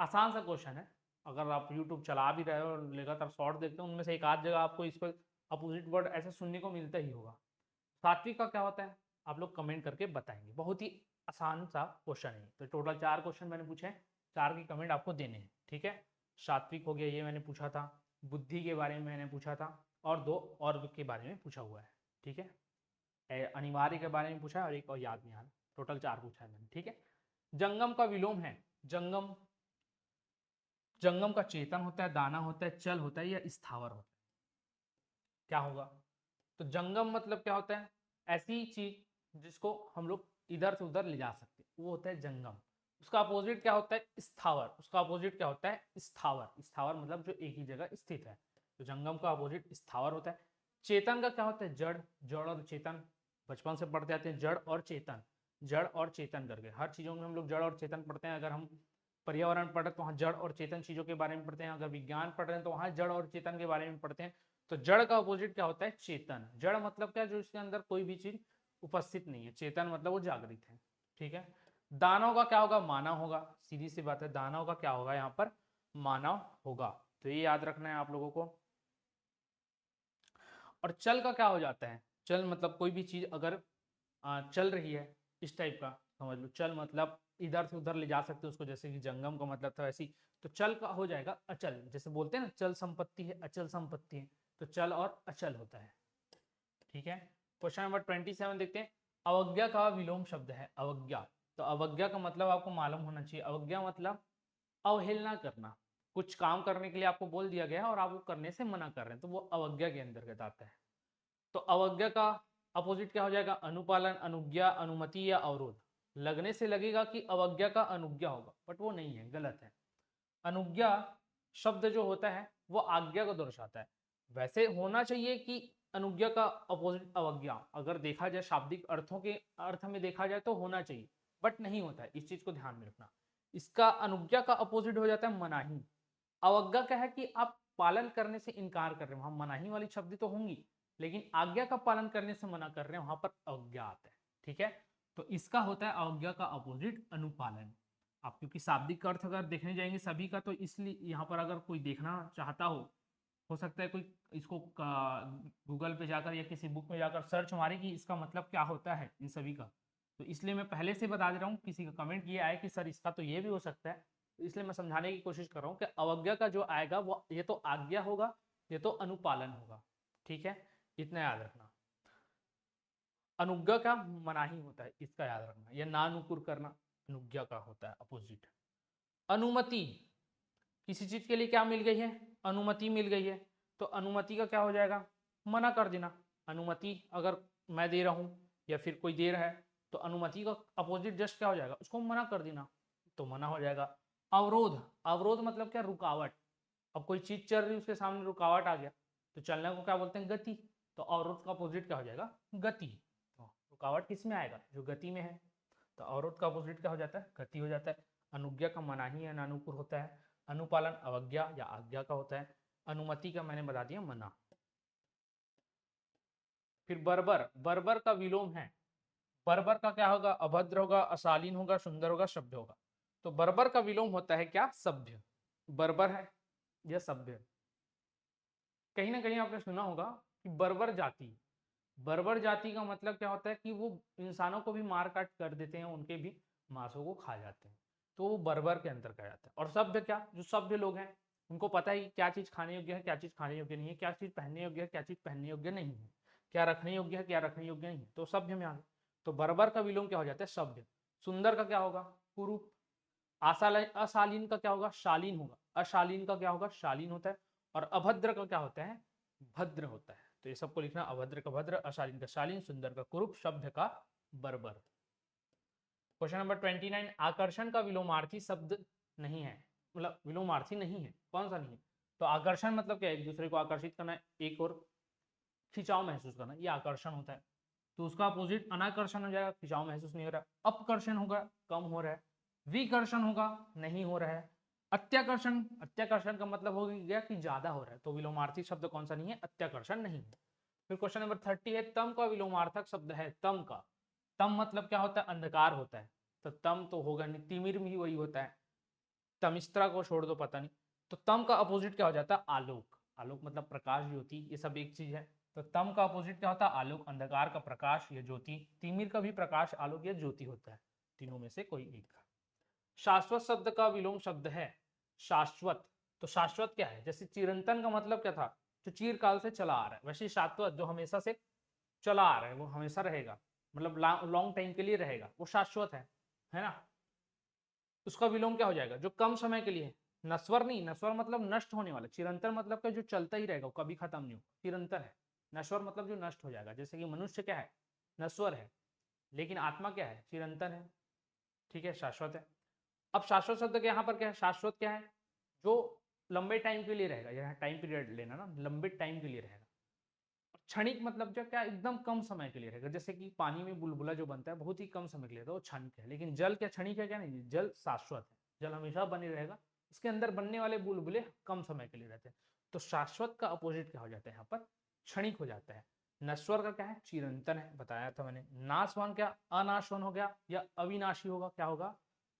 आसान सा क्वेश्चन है। अगर आप YouTube चला भी रहे हो और लगातार शॉर्ट देखते हो, उनमें से एक आध जगह आपको इसको अपोजिट वर्ड ऐसे सुनने को मिलता ही होगा। सात्विक का क्या होता है? आप लोग कमेंट करके बताएंगे। बहुत ही आसान सा क्वेश्चन है। तो टोटल 4 क्वेश्चन मैंने पूछे हैं, 4 की कमेंट आपको देने हैं, ठीक है। सात्विक हो गया, ये मैंने पूछा था। बुद्धि के बारे में मैंने पूछा था, और 2 और के बारे में पूछा हुआ है, ठीक है। अनिवार्य के बारे में पूछा है और एक और याद नहीं आ रहा। टोटल 4 पूछा है मैंने, ठीक है। जंगम का विलोम है। जंगम, जंगम का चेतन होता है, दाना होता है, चल होता है या स्थावर होता है? क्या होगा? तो जंगम मतलब क्या होता है? ऐसी चीज जिसको हम लोग इधर से उधर ले जा सकते हैं, वो होता है जंगम। उसका अपोजिट क्या होता है? स्थावर। उसका अपोजिट क्या होता है? स्थावर। स्थावर मतलब जो एक ही जगह स्थित है। तो जंगम का अपोजिट स्थावर होता है। चेतन का क्या होता है? जड़। जड़ और चेतन बचपन से पढ़ते आते हैं, जड़ और चेतन। जड़ और चेतन करके हर चीजों में हम लोग जड़ और चेतन पढ़ते हैं। अगर हम पर्यावरण पढ़ रहे हैं तो वहाँ जड़ और चेतन चीजों के बारे में पढ़ते हैं। अगर विज्ञान पढ़ रहे हैं तो वहाँ जड़ और चेतन के बारे में पढ़ते हैं। तो जड़ का अपोजिट क्या होता है? चेतन। जड़ मतलब क्या? जो इसके अंदर कोई भी चीज उपस्थित नहीं है। चेतन मतलब वो जागृत है, ठीक है। दानव का क्या होगा? मानव होगा। सीधी सी बात है, दानव का क्या होगा यहाँ पर? मानव होगा। तो ये याद रखना है आप लोगों को। और चल का क्या हो जाता है? चल मतलब कोई भी चीज अगर चल रही है, इस टाइप का समझ लो। चल मतलब इधर से उधर ले जा सकते हो उसको, जैसे कि जंगम का मतलब था वैसी। तो चल का हो जाएगा अचल। जैसे बोलते हैं ना, चल संपत्ति है, अचल संपत्ति है। तो चल और अचल होता है, ठीक है। क्वेश्चन नंबर 27 देखते हैं। अवज्ञा का विलोम शब्द है, अवज्ञा। तो अवज्ञा का मतलब आपको मालूम होना चाहिए। अवज्ञा मतलब अवहेलना करना। कुछ काम करने के लिए आपको बोल दिया गया है और आप वो करने से मना कर रहे हैं, तो वो अवज्ञा के अंतर्गत आता है। तो अवज्ञा का अपोजिट क्या हो जाएगा? अनुपालन, अनुज्ञा, अनुमति या अवरोध। लगने से लगेगा कि अवज्ञा का अनुज्ञा होगा, बट वो नहीं है, गलत है। अनुज्ञा शब्द जो होता है वो आज्ञा को दर्शाता है। वैसे होना चाहिए कि अनुज्ञा का अपोजिट अवज्ञा, अगर देखा जाए शाब्दिक अर्थों के अर्थ में देखा जाए तो होना चाहिए, बट नहीं होता है। इस चीज को ध्यान में रखना। इसका अनुज्ञा का अपोजिट हो जाता है मनाही। अवज्ञा क्या है? कि आप पालन करने से इनकार कर रहे हो, वहां मनाही वाली शब्द तो होंगी, लेकिन आज्ञा का पालन करने से मना कर रहे हैं, वहां पर अवज्ञा आता है, ठीक है। तो इसका होता है अवज्ञा का अपोजिट अनुपालन। आप क्योंकि शाब्दिक अर्थ अगर देखने जाएंगे सभी का, तो इसलिए यहाँ पर अगर कोई देखना चाहता हो सकता है कोई इसको गूगल पे जाकर या किसी बुक में जाकर सर्च मारे कि इसका मतलब क्या होता है इन सभी का। तो इसलिए मैं पहले से बता दे रहा हूँ, किसी का कमेंट ये आए कि सर इसका तो ये भी हो सकता है, तो इसलिए मैं समझाने की कोशिश कर रहा हूँ कि अवज्ञा का जो आएगा वो ये तो आज्ञा होगा, ये तो अनुपालन होगा, ठीक है। इतना याद रखना। अनुज्ञा का मनाही होता है, इसका याद रखना। या नानुकुर करना अनुज्ञा का होता है अपोजिट। अनुमति, किसी चीज के लिए क्या मिल गई है? अनुमति मिल गई है। तो अनुमति का क्या हो जाएगा? मना कर देना। अनुमति अगर मैं दे रहा हूं या फिर कोई दे रहा है, तो अनुमति का अपोजिट जस्ट क्या हो जाएगा? उसको मना कर देना, तो मना हो जाएगा। अवरोध, अवरोध मतलब क्या? रुकावट। अब कोई चीज चल रही है, उसके सामने रुकावट आ गया, तो चलने को क्या बोलते हैं? गति। तो अवरोध का अपोजिट क्या हो जाएगा? गति। तो रुकावट किस में आएगा? जो गति में है। तो अवरोध का अपोजिट क्या हो जाता है? गति हो जाता है। अनुज्ञा का मनाही या नानुकुर होता है। अनुपालन अवज्ञा या आज्ञा का होता है। अनुमति का मैंने बता दिया मना। फिर बर्बर, बर्बर का विलोम है, बर्बर का क्या होगा, अभद्र होगा, अशालीन होगा, सुंदर होगा, सभ्य होगा। तो बर्बर का विलोम होता है क्या, सभ्य। बर्बर है यह सभ्य। कहीं ना कहीं आपने सुना होगा कि बर्बर जाति, बर्बर जाति का मतलब क्या होता है कि वो इंसानों को भी मार काट कर देते हैं, उनके भी मांसों को खा जाते हैं, तो वो बर्बर के अंदर कहा जाता है। और सभ्य क्या, जो सभ्य लोग हैं उनको पता है कि क्या चीज खाने योग्य है, क्या चीज खाने योग्य नहीं है, क्या चीज पहनने योग्य है, क्या चीज पहनने योग्य नहीं है, क्या रखने योग्य है, क्या रखने योग्य नहीं है, तो सभ्य में आ गए। तो बर्बर का विलोम क्या हो जाता है, सभ्य। सुंदर का क्या होगा, कुरूप। अशालीन का क्या होगा, शालीन होगा। अशालीन का क्या होगा, शालीन होता है। और अभद्र का क्या होता है, भद्र होता है। तो ये सबको लिखना, अभद्र का भद्र, अशालीन का शालीन, सुंदर का कुरूप, सभ्य का बर्बर। क्वेश्चन नंबर 29, आकर्षण का विलोमार्थी शब्द नहीं है, मतलब विलोमार्थी नहीं है, कौन सा नहीं है। तो आकर्षण मतलब क्या है, एक दूसरे को आकर्षित करना, एक और खिंचाव महसूस करना, ये आकर्षण होता है। तो उसका अपोजिट अनाकर्षण हो जाएगा, खिंचाव महसूस नहीं हो रहा। अपकर्षण होगा, कम हो रहा है। विकर्षण होगा, नहीं हो रहा है। अत्याकर्षण, अत्याकर्षण का मतलब हो गया कि ज्यादा हो रहा है, तो विलोमार्थी शब्द कौन सा नहीं है, अत्याकर्षण नहीं है। फिर क्वेश्चन नंबर 30 है, तम का विलोमार्थक शब्द है, तम का। तम मतलब क्या होता है, अंधकार होता है, तो तम तो होगा नहीं, तिमिर भी वही होता है, तमिस्त्रा को छोड़ दो, पता नहीं। तो तम का अपोजिट क्या हो जाता है, आलोक। आलोक मतलब प्रकाश, ज्योति, ये सब एक चीज है। तो तम का अपोजिट क्या होता है, आलोक, अंधकार का प्रकाश या ज्योति। तिमिर का भी प्रकाश, आलोक या ज्योति होता है, तीनों में से कोई एक। शाश्वत शब्द का विलोम शब्द है, शाश्वत। तो शाश्वत क्या है, जैसे चिरंतन का मतलब क्या था, जो चिरकाल से चला आ रहा है, वैसे शाश्वत जो हमेशा से चला आ रहा है, वो हमेशा रहेगा, मतलब लॉन्ग टाइम के लिए रहेगा, वो शाश्वत है ना। उसका विलोम क्या हो जाएगा, जो कम समय के लिए है। नश्वर नहीं, नश्वर मतलब नष्ट होने वाला, चिरंतन मतलब क्या, जो चलता ही रहेगा, कभी खत्म नहीं हो, चिरंतन है। नश्वर मतलब जो नष्ट हो जाएगा, जैसे कि मनुष्य क्या है, नश्वर है, लेकिन आत्मा क्या है, चिरंतन है, ठीक है, शाश्वत है। अब शाश्वत शब्द के यहाँ पर क्या है, शाश्वत क्या है, जो लंबे टाइम के लिए रहेगा, यहाँ टाइम पीरियड लेना ना, लंबे टाइम के लिए रहेगा। क्षणिक मतलब जो क्या, एकदम कम समय के लिए रहेगा, जैसे कि पानी में बुलबुला जो बनता है बहुत ही कम समय के लिए, तो वो क्षणिक है। लेकिन जल क्या क्षणिक है, क्या नहीं, जल शाश्वत है, जल हमेशा बने रहेगा, इसके अंदर बनने वाले बुलबुले कम समय के लिए रहते हैं। तो शाश्वत का अपोजिट क्या हो जाता है, यहाँ पर क्षणिक हो जाता है। नश्वर का क्या है, चिरंतन है, बताया था मैंने। नाशवान क्या, अनाशवान हो गया या अविनाशी होगा, क्या होगा,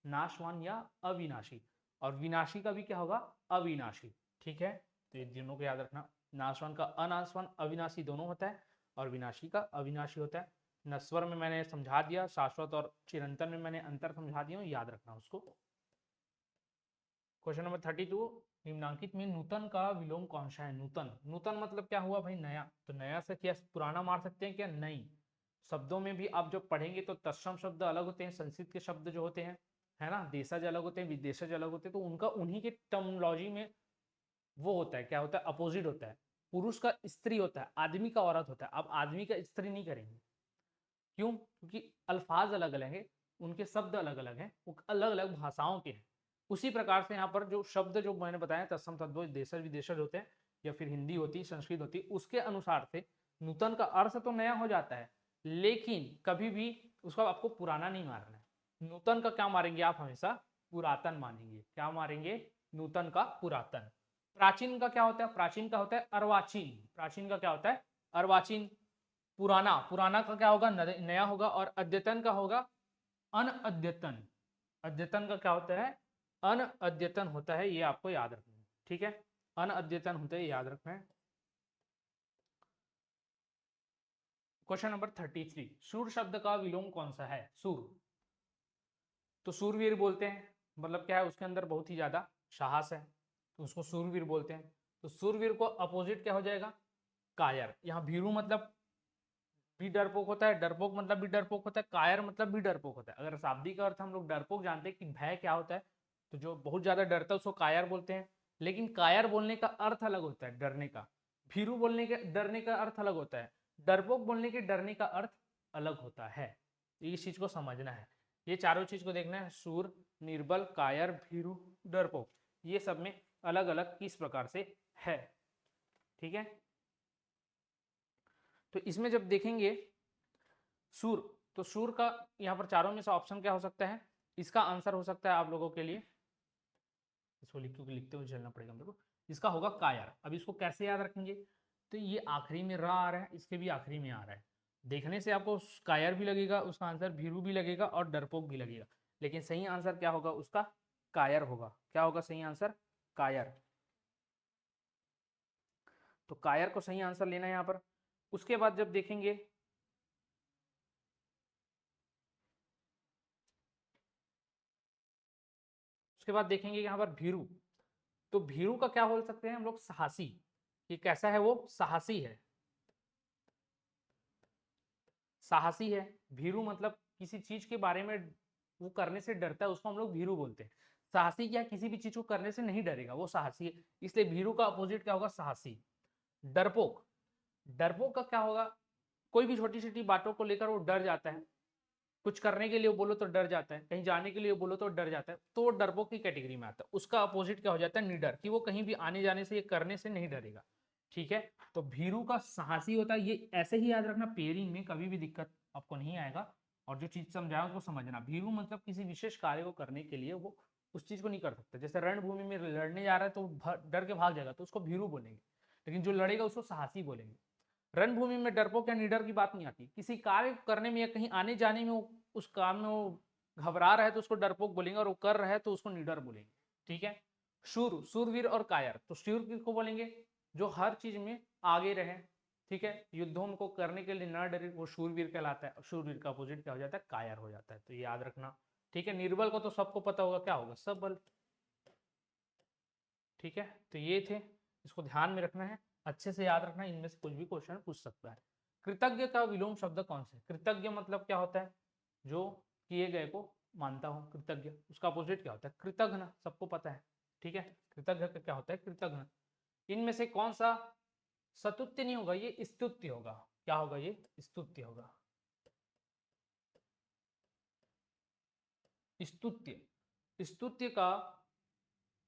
नाशवान या अविनाशी। और विनाशी का भी क्या होगा, अविनाशी, ठीक है। तो ये तीनों को याद रखना, नाशवान का अनाशवान, अविनाशी दोनों होता है, और विनाशी का अविनाशी होता है। नश्वर में मैंने समझा दिया, शाश्वत और चिरंतन में मैंने अंतर समझा दिया, याद रखना उसको। क्वेश्चन नंबर 32, निम्नांकित में नूतन का विलोम कौन सा है। नूतन, नूतन मतलब क्या हुआ भाई, नया। तो नया से क्या पुराना मार सकते हैं क्या, नहीं। शब्दों में भी आप जब पढ़ेंगे तो तत्सम शब्द अलग होते हैं, संस्कृत के शब्द जो होते हैं, है ना, देशज अलग होते हैं, विदेशज अलग होते हैं, तो उनका उन्हीं के टर्मिनोलॉजी में वो होता है, क्या होता है, अपोजिट होता है। पुरुष का स्त्री होता है, आदमी का औरत होता है। अब आदमी का स्त्री नहीं करेंगे, क्यों, क्योंकि अल्फाज अलग अलग है, उनके शब्द अलग अलग हैं, वो अलग अलग भाषाओं के हैं। उसी प्रकार से यहाँ पर जो शब्द जो मैंने बताया, तत्सम तद्भव देशज विदेशज होते हैं, या फिर हिंदी होती, संस्कृत होती, उसके अनुसार से नूतन का अर्थ तो नया हो जाता है, लेकिन कभी भी उसका आपको पुराना नहीं मारना है। नूतन का क्या मारेंगे आप, हमेशा पुरातन मानेंगे। क्या मारेंगे, नूतन का पुरातन। प्राचीन का क्या होता है, प्राचीन का होता है अर्वाचीन। प्राचीन का क्या होता है, अर्वाचीन। पुराना, पुराना का क्या होगा, नया होगा। और अद्यतन का होगा अनअद्यतन। अद्यतन का क्या होता है, अनअद्यतन होता है, ये आपको याद रखना है, ठीक है। अनअद्यतन होता है, याद रखना है। क्वेश्चन नंबर 33, सूर शब्द का विलोम कौन सा है। सूर, तो सूरवीर बोलते हैं, मतलब क्या है, उसके अंदर बहुत ही ज्यादा साहस है, तो उसको सूरवीर बोलते हैं। तो सूरवीर को अपोजिट क्या हो जाएगा, कायर। यहाँ भीरू मतलब भी डरपोक होता है, डरपोक मतलब भी डरपोक होता है, कायर मतलब भी डरपोक होता है। अगर शाब्दिक अर्थ हम लोग डरपोक जानते हैं कि भय क्या होता है, तो जो बहुत ज्यादा डरता है उसको कायर बोलते हैं। लेकिन कायर बोलने का अर्थ अलग होता है, डरने का। भीरू बोलने के डरने का अर्थ अलग होता है, डरपोक बोलने के डरने का अर्थ अलग होता है। इस चीज को समझना है, ये चारों चीज को देखना है, सूर, निर्बल, कायर, भीरू, डरपोक, ये सब में अलग अलग किस प्रकार से है, ठीक है। तो इसमें जब देखेंगे सूर, तो सूर का यहाँ पर चारों में से ऑप्शन क्या हो सकता है, इसका आंसर हो सकता है आप लोगों के लिए, इसको लिखते हुए चलना पड़ेगा मेरे को, इसका होगा कायर। अब इसको कैसे याद रखेंगे, तो ये आखिरी में रा आ रहा है, इसके भी आखिरी में आ रहा है। देखने से आपको कायर भी लगेगा, उसका आंसर भीरू भी लगेगा और डरपोक भी लगेगा, लेकिन सही आंसर क्या होगा उसका? कायर होगा। क्या होगा सही आंसर? कायर। तो कायर को सही आंसर लेना है यहाँ पर। उसके बाद जब देखेंगे यहाँ पर भीरू। तो भीरू का क्या बोल सकते हैं हम लोग? साहसी। ये कैसा है? वो साहसी है। साहसी है। भीरू मतलब किसी चीज के बारे में वो करने से डरता है, उसको हम लोग भीरू बोलते हैं। साहसी क्या? किसी भी चीज को करने से नहीं डरेगा, वो साहसी है। इसलिए भीरू का अपोजिट क्या होगा? साहसी। डरपोक। डरपोक का क्या होगा? कोई भी छोटी छोटी बातों को लेकर वो डर जाता है। कुछ करने के लिए बोलो तो डर जाता है, कहीं जाने के लिए बोलो तो डर जाता है, तो वो डरपोक की कैटेगरी में आता है। उसका अपोजिट क्या हो जाता है? निडर, कि वो कहीं भी आने जाने से, ये करने से नहीं डरेगा। ठीक है, तो भीरू का साहसी होता है। ये ऐसे ही याद रखना, पेयरिंग में कभी भी दिक्कत आपको नहीं आएगा। और जो चीज समझाया उसको समझना। भीरू मतलब किसी विशेष कार्य को करने के लिए वो उस चीज को नहीं कर सकता। जैसे रणभूमि में लड़ने जा रहा है तो डर के भाग जाएगा, तो उसको भीरू बोलेंगे। लेकिन जो लड़ेगा उसको साहसी बोलेंगे। रणभूमि में डरपोक या निडर की बात नहीं आती। किसी कार्य करने में या कहीं आने जाने में उस काम में वो घबरा रहा है तो उसको डरपोक बोलेंगे, और वो कर रहा है तो उसको निडर बोलेंगे। ठीक है। शूर, शूरवीर और कायर। तो शूर किसको बोलेंगे? जो हर चीज में आगे रहे। ठीक है, युद्धों को करने के लिए न डरे, वो शूरवीर कहलाता है। शूरवीर का अपोजिट क्या हो जाता है? कायर हो जाता है। तो ये याद रखना। ठीक है, निर्बल को तो सबको पता होगा, क्या होगा? सबल। ठीक है, तो ये थे, इसको ध्यान में रखना है, अच्छे से याद रखना। इनमें से कुछ भी क्वेश्चन पूछ सकता है। कृतज्ञ का विलोम शब्द कौन सा है? कृतज्ञ मतलब क्या होता है? जो किए गए को मानता हो, कृतज्ञ। उसका अपोजिट क्या होता है? कृतघ्न, सबको पता है। ठीक है, कृतज्ञ का क्या होता है? कृतघ्न। इनमें से कौन सा सतुत्य नहीं होगा? ये स्तुत्य होगा। क्या होगा? ये स्तुत्य होगा। स्तुत्य। स्तुत्य का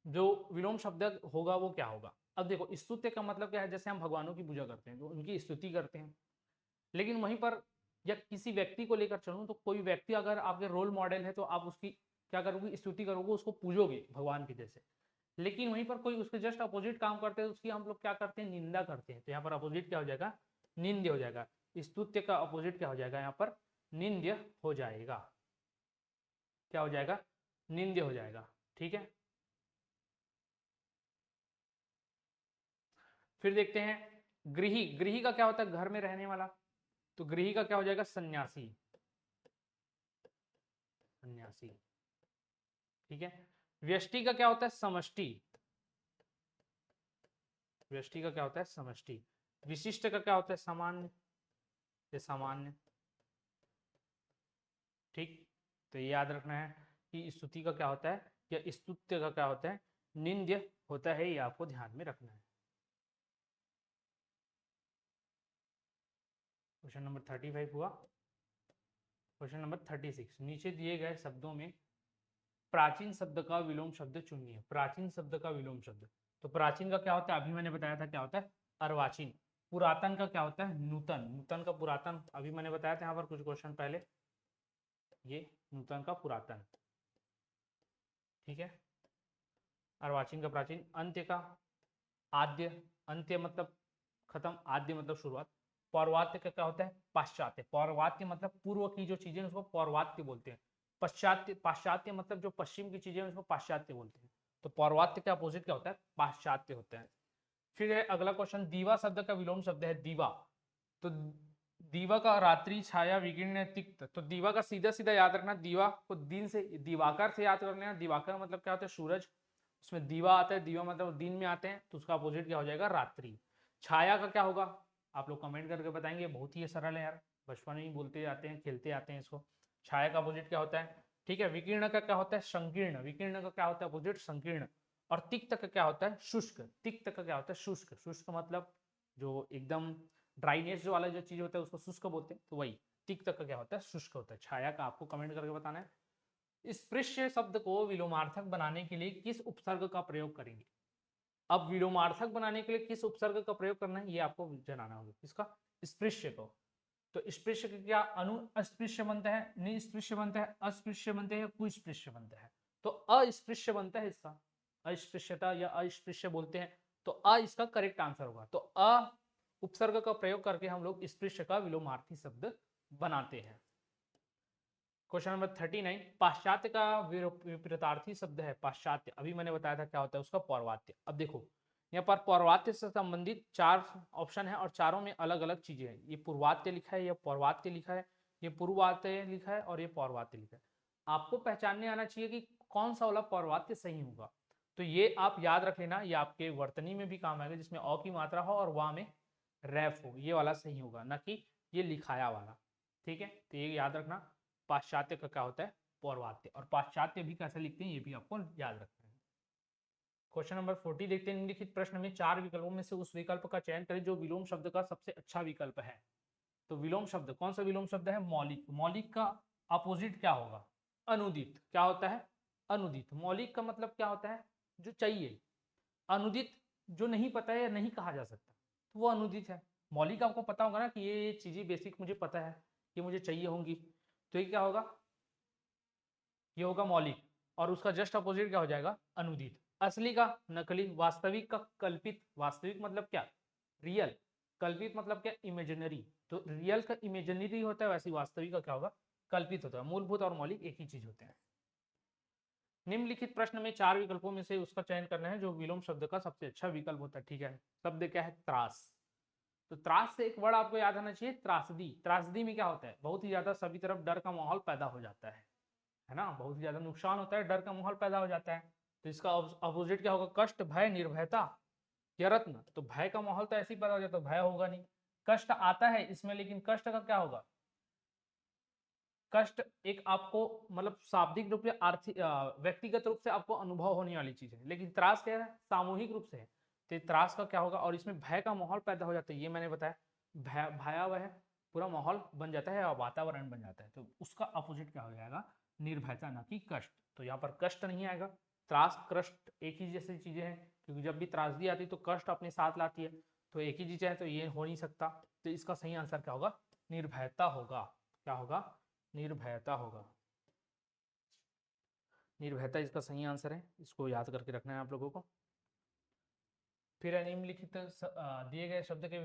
जो विलोम शब्द होगा वो क्या होगा? अब देखो, स्तुत्य का मतलब क्या है? जैसे हम भगवानों की पूजा करते हैं तो उनकी स्तुति करते हैं। लेकिन वहीं पर या किसी व्यक्ति को लेकर चलूं तो कोई व्यक्ति अगर आपके रोल मॉडल है तो आप उसकी क्या करोगे? स्तुति करोगे, उसको पूजोगे भगवान के जैसे। लेकिन वहीं पर कोई उसके जस्ट अपोजिट काम करते हैं, उसकी हम लोग क्या करते हैं? निंदा करते हैं। तो यहाँ पर अपोजिट क्या हो जाएगा? निंद्य हो जाएगा। स्तुत्य का अपोजिट क्या हो जाएगा? यहाँ पर निंद्य हो जाएगा। क्या हो जाएगा? निंद्य हो जाएगा। ठीक है, फिर देखते हैं गृही। गृही का क्या होता है? घर में रहने वाला। तो गृही का क्या हो जाएगा? सन्यासी। सन्यासी। ठीक है, व्यष्टि का क्या होता है? समष्टि। व्यष्टि का क्या होता है? समष्टि। विशिष्ट का क्या होता है? सामान्य। ये सामान्य। ठीक, तो ये याद रखना है कि स्तुति का क्या होता है या स्तुत्य का क्या होता है? निंद्य होता है। ये आपको ध्यान में रखना है। क्वेश्चन नंबर 35 हुआ। क्वेश्चन नंबर 36, नीचे दिए गए शब्दों में प्राचीन शब्द का विलोम शब्द चुनिए। प्राचीन शब्द का विलोम शब्द। तो प्राचीन का क्या होता है? अभी मैंने बताया था क्या होता है? अर्वाचीन। पुरातन का क्या होता है? नूतन। नूतन का पुरातन, अभी मैंने बताया था यहाँ पर कुछ क्वेश्चन पहले। ये नूतन का पुरातन। ठीक है, अर्वाचीन का प्राचीन। अंत्य का आद्य। अंत्य मतलब खत्म, आद्य मतलब शुरुआत। पौर्वात्य का क्या होता है? पाश्चात्य। पौर्वात्य मतलब पूर्व की जो चीजें उसको पौर्वात्य बोलते हैं। पश्चात्य, पाश्चात्य मतलब जो पश्चिम की चीजें उसको पाश्चात्य बोलते हैं। तो पौर्वात्य का अपोजिट क्या होता है? पाश्चात्य होता है। फिर है अगला क्वेश्चन, दीवा शब्द का विलोम शब्द है दीवा। तो दीवा का रात्रि, छाया, विकीर्ण, तिक्त। तो दीवा का सीधा सीधा याद रखना, दीवा को दिन से दिवाकर से याद कर लेना। दिवाकर मतलब क्या होता है? सूरज। उसमें दीवा आता है, दीवा मतलब दिन में आते हैं, तो उसका अपोजिट क्या हो जाएगा? रात्रि। छाया का क्या होगा? आप लोग कमेंट करके बताएंगे। बहुत ही सरल है यार, बचपन में ही बोलते जाते हैं, खेलते आते हैं इसको। छाया का अपोजिट क्या होता है? ठीक है, विकीर्ण का क्या होता है? संकीर्ण। विकीर्ण का क्या होता है? अपोजिट संकीर्ण। और तिक्त का क्या होता है? शुष्क। तिक्त का क्या होता है? शुष्क। शुष्क मतलब जो एकदम ड्राइनेस जो वाला जो चीज होता है उसको शुष्क बोलते हैं, तो वही तिक्त का क्या होता है? शुष्क होता है। छाया का आपको कमेंट करके बताना है। स्पृश्य शब्द को विलोमार्थक बनाने के लिए किस उपसर्ग का प्रयोग करेंगे? अब विलोमार्थक बनाने के लिए किस उपसर्ग का प्रयोग करना है ये आपको जनाना होगा। किसका? स्पृश्य को। तो स्पृश्य का क्या अनु अस्पृश्य बनता है, निस्पृश्य बनता है, अस्पृश्य बनता है या कुस्पृश्य बनता है? तो अस्पृश्य बनता है इसका। अस्पृश्यता या अस्पृश्य बोलते हैं, तो अ इसका करेक्ट आंसर होगा। तो अ उपसर्ग का प्रयोग करके हम लोग स्पृश्य का विलोमार्थी शब्द बनाते हैं। क्वेश्चन नंबर 39, पाश्चात्य का विपरीतार्थी शब्द है पाश्चात्य। अभी मैंने बताया था क्या होता है उसका पौर्वात्य। अब देखो यहाँ पर पौर्वात्य से संबंधित 4 ऑप्शन है और चारों में अलग अलग चीजें हैं। ये पूर्वात्य लिखा है, ये पौर्वात्य लिखा है, ये पूर्वात्य लिखा है और ये पौर्वात्य लिखा है। आपको पहचानने आना चाहिए कि कौन सा वाला पौर्वात्य सही होगा। तो ये आप याद रख लेना, ये आपके वर्तनी में भी काम आएगा जिसमें अ की मात्रा हो और वा में रैफ हो, ये वाला सही होगा, ना कि ये लिखाया वाला। ठीक है, तो ये याद रखना। पाश्चात्य का क्या होता है? पौर्वात्य। और पाश्चात्य भी कैसे लिखते हैं ये भी आपको याद रखना है। क्वेश्चन नंबर 40 देखते हैं। निम्नलिखित प्रश्न में 4 विकल्पों में से उस विकल्प का चयन करें जो विलोम शब्द का सबसे अच्छा विकल्प है। तो विलोम शब्द कौन सा विलोम शब्द है? मौलिक। मौलिक का अपोजिट क्या होगा? अनुदित। क्या होता है? अनुदित। मौलिक का मतलब क्या होता है? जो चाहिए। अनुदित जो नहीं पता है या नहीं कहा जा सकता तो वो अनुदित है। मौलिक आपको पता होगा ना कि ये चीजें बेसिक मुझे पता है, ये मुझे चाहिए होंगी, तो ये क्या होगा? ये होगा मौलिक। और उसका जस्ट अपोजिट क्या हो जाएगा? अनुदित। असली का नकली, वास्तविक का कल्पित। वास्तविक मतलब क्या? रियल। कल्पित मतलब क्या? इमेजिनरी। तो रियल का इमेजिनरी होता है, वैसे वास्तविक का क्या होगा? कल्पित होता है। मूलभूत और मौलिक एक ही चीज होते हैं। निम्नलिखित प्रश्न में 4 विकल्पों में से उसका चयन करना है जो विलोम शब्द का सबसे अच्छा विकल्प होता है। ठीक है, शब्द क्या है? त्रास। तो त्रास से एक वर्ड आपको याद आना चाहिए, त्रासदी। त्रासदी में क्या होता है? बहुत ही ज्यादा सभी तरफ डर का माहौल पैदा हो जाता है ना, बहुत ही ज्यादा नुकसान होता है, डर का माहौल पैदा हो जाता है। तो इसका अपोजिट क्या होगा? कष्ट, भय, निर्भयता या रत्न। तो भय का माहौल तो ऐसे ही पैदा हो जाता है, भय होगा नहीं। कष्ट आता है इसमें, लेकिन कष्ट का क्या होगा? कष्ट एक आपको मतलब शाब्दिक रूप से आर्थिक व्यक्तिगत रूप से आपको अनुभव होने वाली चीज है, लेकिन त्रास क्या है? सामूहिक रूप से है। तो त्रास का क्या होगा? और इसमें भय का माहौल पैदा हो जाता है, ये मैंने बताया। भयावह पूरा माहौल बन जाता है और वातावरण बन जाता है। तो उसका अपोजिट क्या हो जाएगा? निर्भयता, ना कि कष्ट। तो यहाँ पर कष्ट नहीं आएगा। त्रास, कष्ट एक ही जैसी चीजें हैं, क्योंकि जब भी त्रासदी आती है तो कष्ट अपने साथ लाती है, तो एक ही चीज है, तो ये हो नहीं सकता। तो इसका सही आंसर क्या होगा? निर्भयता होगा। क्या होगा? निर्भयता होगा। निर्भयता इसका सही आंसर है, इसको याद करके रखना है आप लोगों को। फिर निम्नलिखित दिए गए शब्द के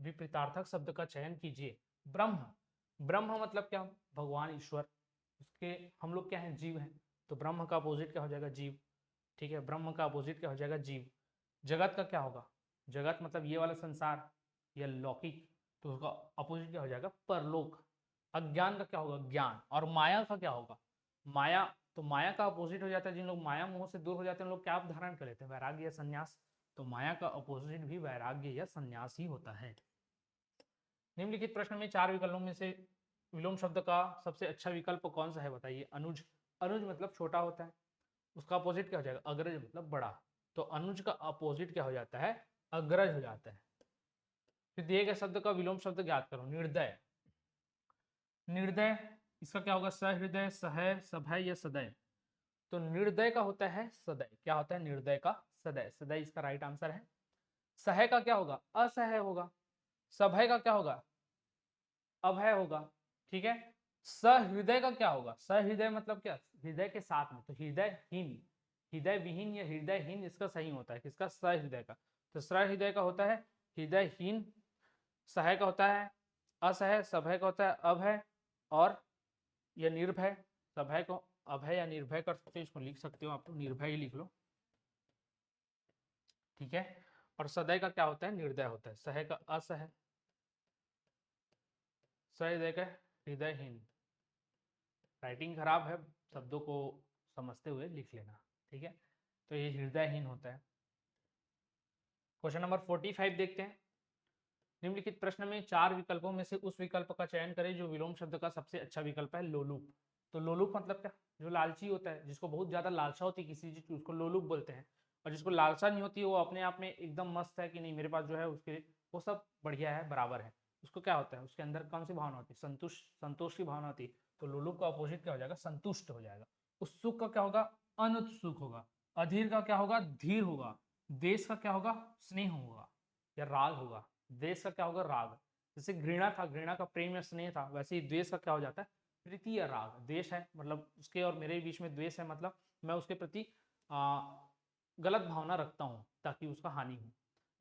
विपरीतार्थक शब्द का चयन कीजिए। ब्रह्म। ब्रह्म मतलब क्या? भगवान, ईश्वर। उसके हम लोग क्या है? जीव हैं। तो ब्रह्म का अपोजिट क्या हो जाएगा? जीव। ठीक है, ब्रह्म का अपोजिट क्या हो जाएगा? जीव। जगत का क्या होगा? जगत मतलब ये वाला संसार या लौकिक, तो उसका अपोजिट क्या हो जाएगा? परलोक। अज्ञान का क्या होगा? ज्ञान। और माया का क्या होगा? माया। तो माया का अपोजिट हो जाता है, जिन लोग माया मोह से दूर हो जाते हैं, लोग क्या धारण कर लेते हैं? वैराग्य या संन्यास। तो माया का अपोजिट भी वैराग्य या संन्यास ही होता है। निम्नलिखित प्रश्न में 4 विकल्पों में से विलोम शब्द का सबसे अच्छा विकल्प कौन सा है? बताइए। अनुज। अनुज मतलब छोटा होता है, उसका अपोजिट क्या हो जाएगा? अग्रज मतलब बड़ा। तो अनुज का अपोजिट क्या हो जाता है? अग्रज हो जाता है। फिर दिए गए शब्द का विलोम शब्द ज्ञात करो। निर्दय। निर्दय इसका क्या होगा? सहृदय, सह, सभय या सदय। तो निर्दय का होता है सदय। क्या होता है निर्दय का? सदय। सदय इसका राइट आंसर है। सह का क्या होगा? असह होगा। सभय का क्या होगा? अभय होगा। ठीक है। सहृदय का क्या होगा? सहृदय मतलब क्या? हृदय के साथ में। तो हृदयहीन, हृदय विहीन या हृदयहीन इसका सही होता है किसका? सहृदय का। तो सहृदय का होता है हृदयहीन। सह का होता है असह। सभय का होता है अभय। और यह निर्भय। सभय को अभय या निर्भय कर सकते हो, इसको लिख सकते हो आप, निर्भय ही लिख लो। ठीक है। और सदय का क्या होता है? निर्दय होता है। सह का असह, सहृदय का हृदयहीन। राइटिंग खराब है, शब्दों को समझते हुए लिख लेना। ठीक है, तो ये हृदयहीन होता है। क्वेश्चन नंबर 45 देखते हैं। निम्नलिखित प्रश्न में 4 विकल्पों में से उस विकल्प का चयन करें जो विलोम शब्द का सबसे अच्छा विकल्प है। लोलुप। तो लोलुप मतलब क्या? जो लालची होता है, जिसको बहुत ज्यादा लालसा होती है किसी चीज की, उसको लोलुप बोलते हैं। और जिसको लालसा नहीं होती, वो अपने आप में एकदम मस्त है कि नहीं मेरे पास जो है उसके वो सब बढ़िया है, बराबर है। उसको क्या होता है? उसके अंदर कौन सी भावना होती है? संतुष्ट, संतोष की भावना होती है। तो लोलुप का अपोजिट क्या हो जाएगा? संतुष्ट हो जाएगा। उत्सुक का क्या होगा? अनुत्सुक होगा। अधीर का क्या होगा? धीर होगा। देश का क्या होगा? स्नेह होगा या राग होगा। द्वेष का क्या होगा? राग। जैसे घृणा था, घृणा का प्रेम या स्नेह था, वैसे ही द्वेष का क्या हो जाता है? प्रीति या राग। द्वेष है मतलब उसके और मेरे बीच में द्वेष है, मतलब मैं उसके प्रति गलत भावना रखता हूँ ताकि उसका हानि हो।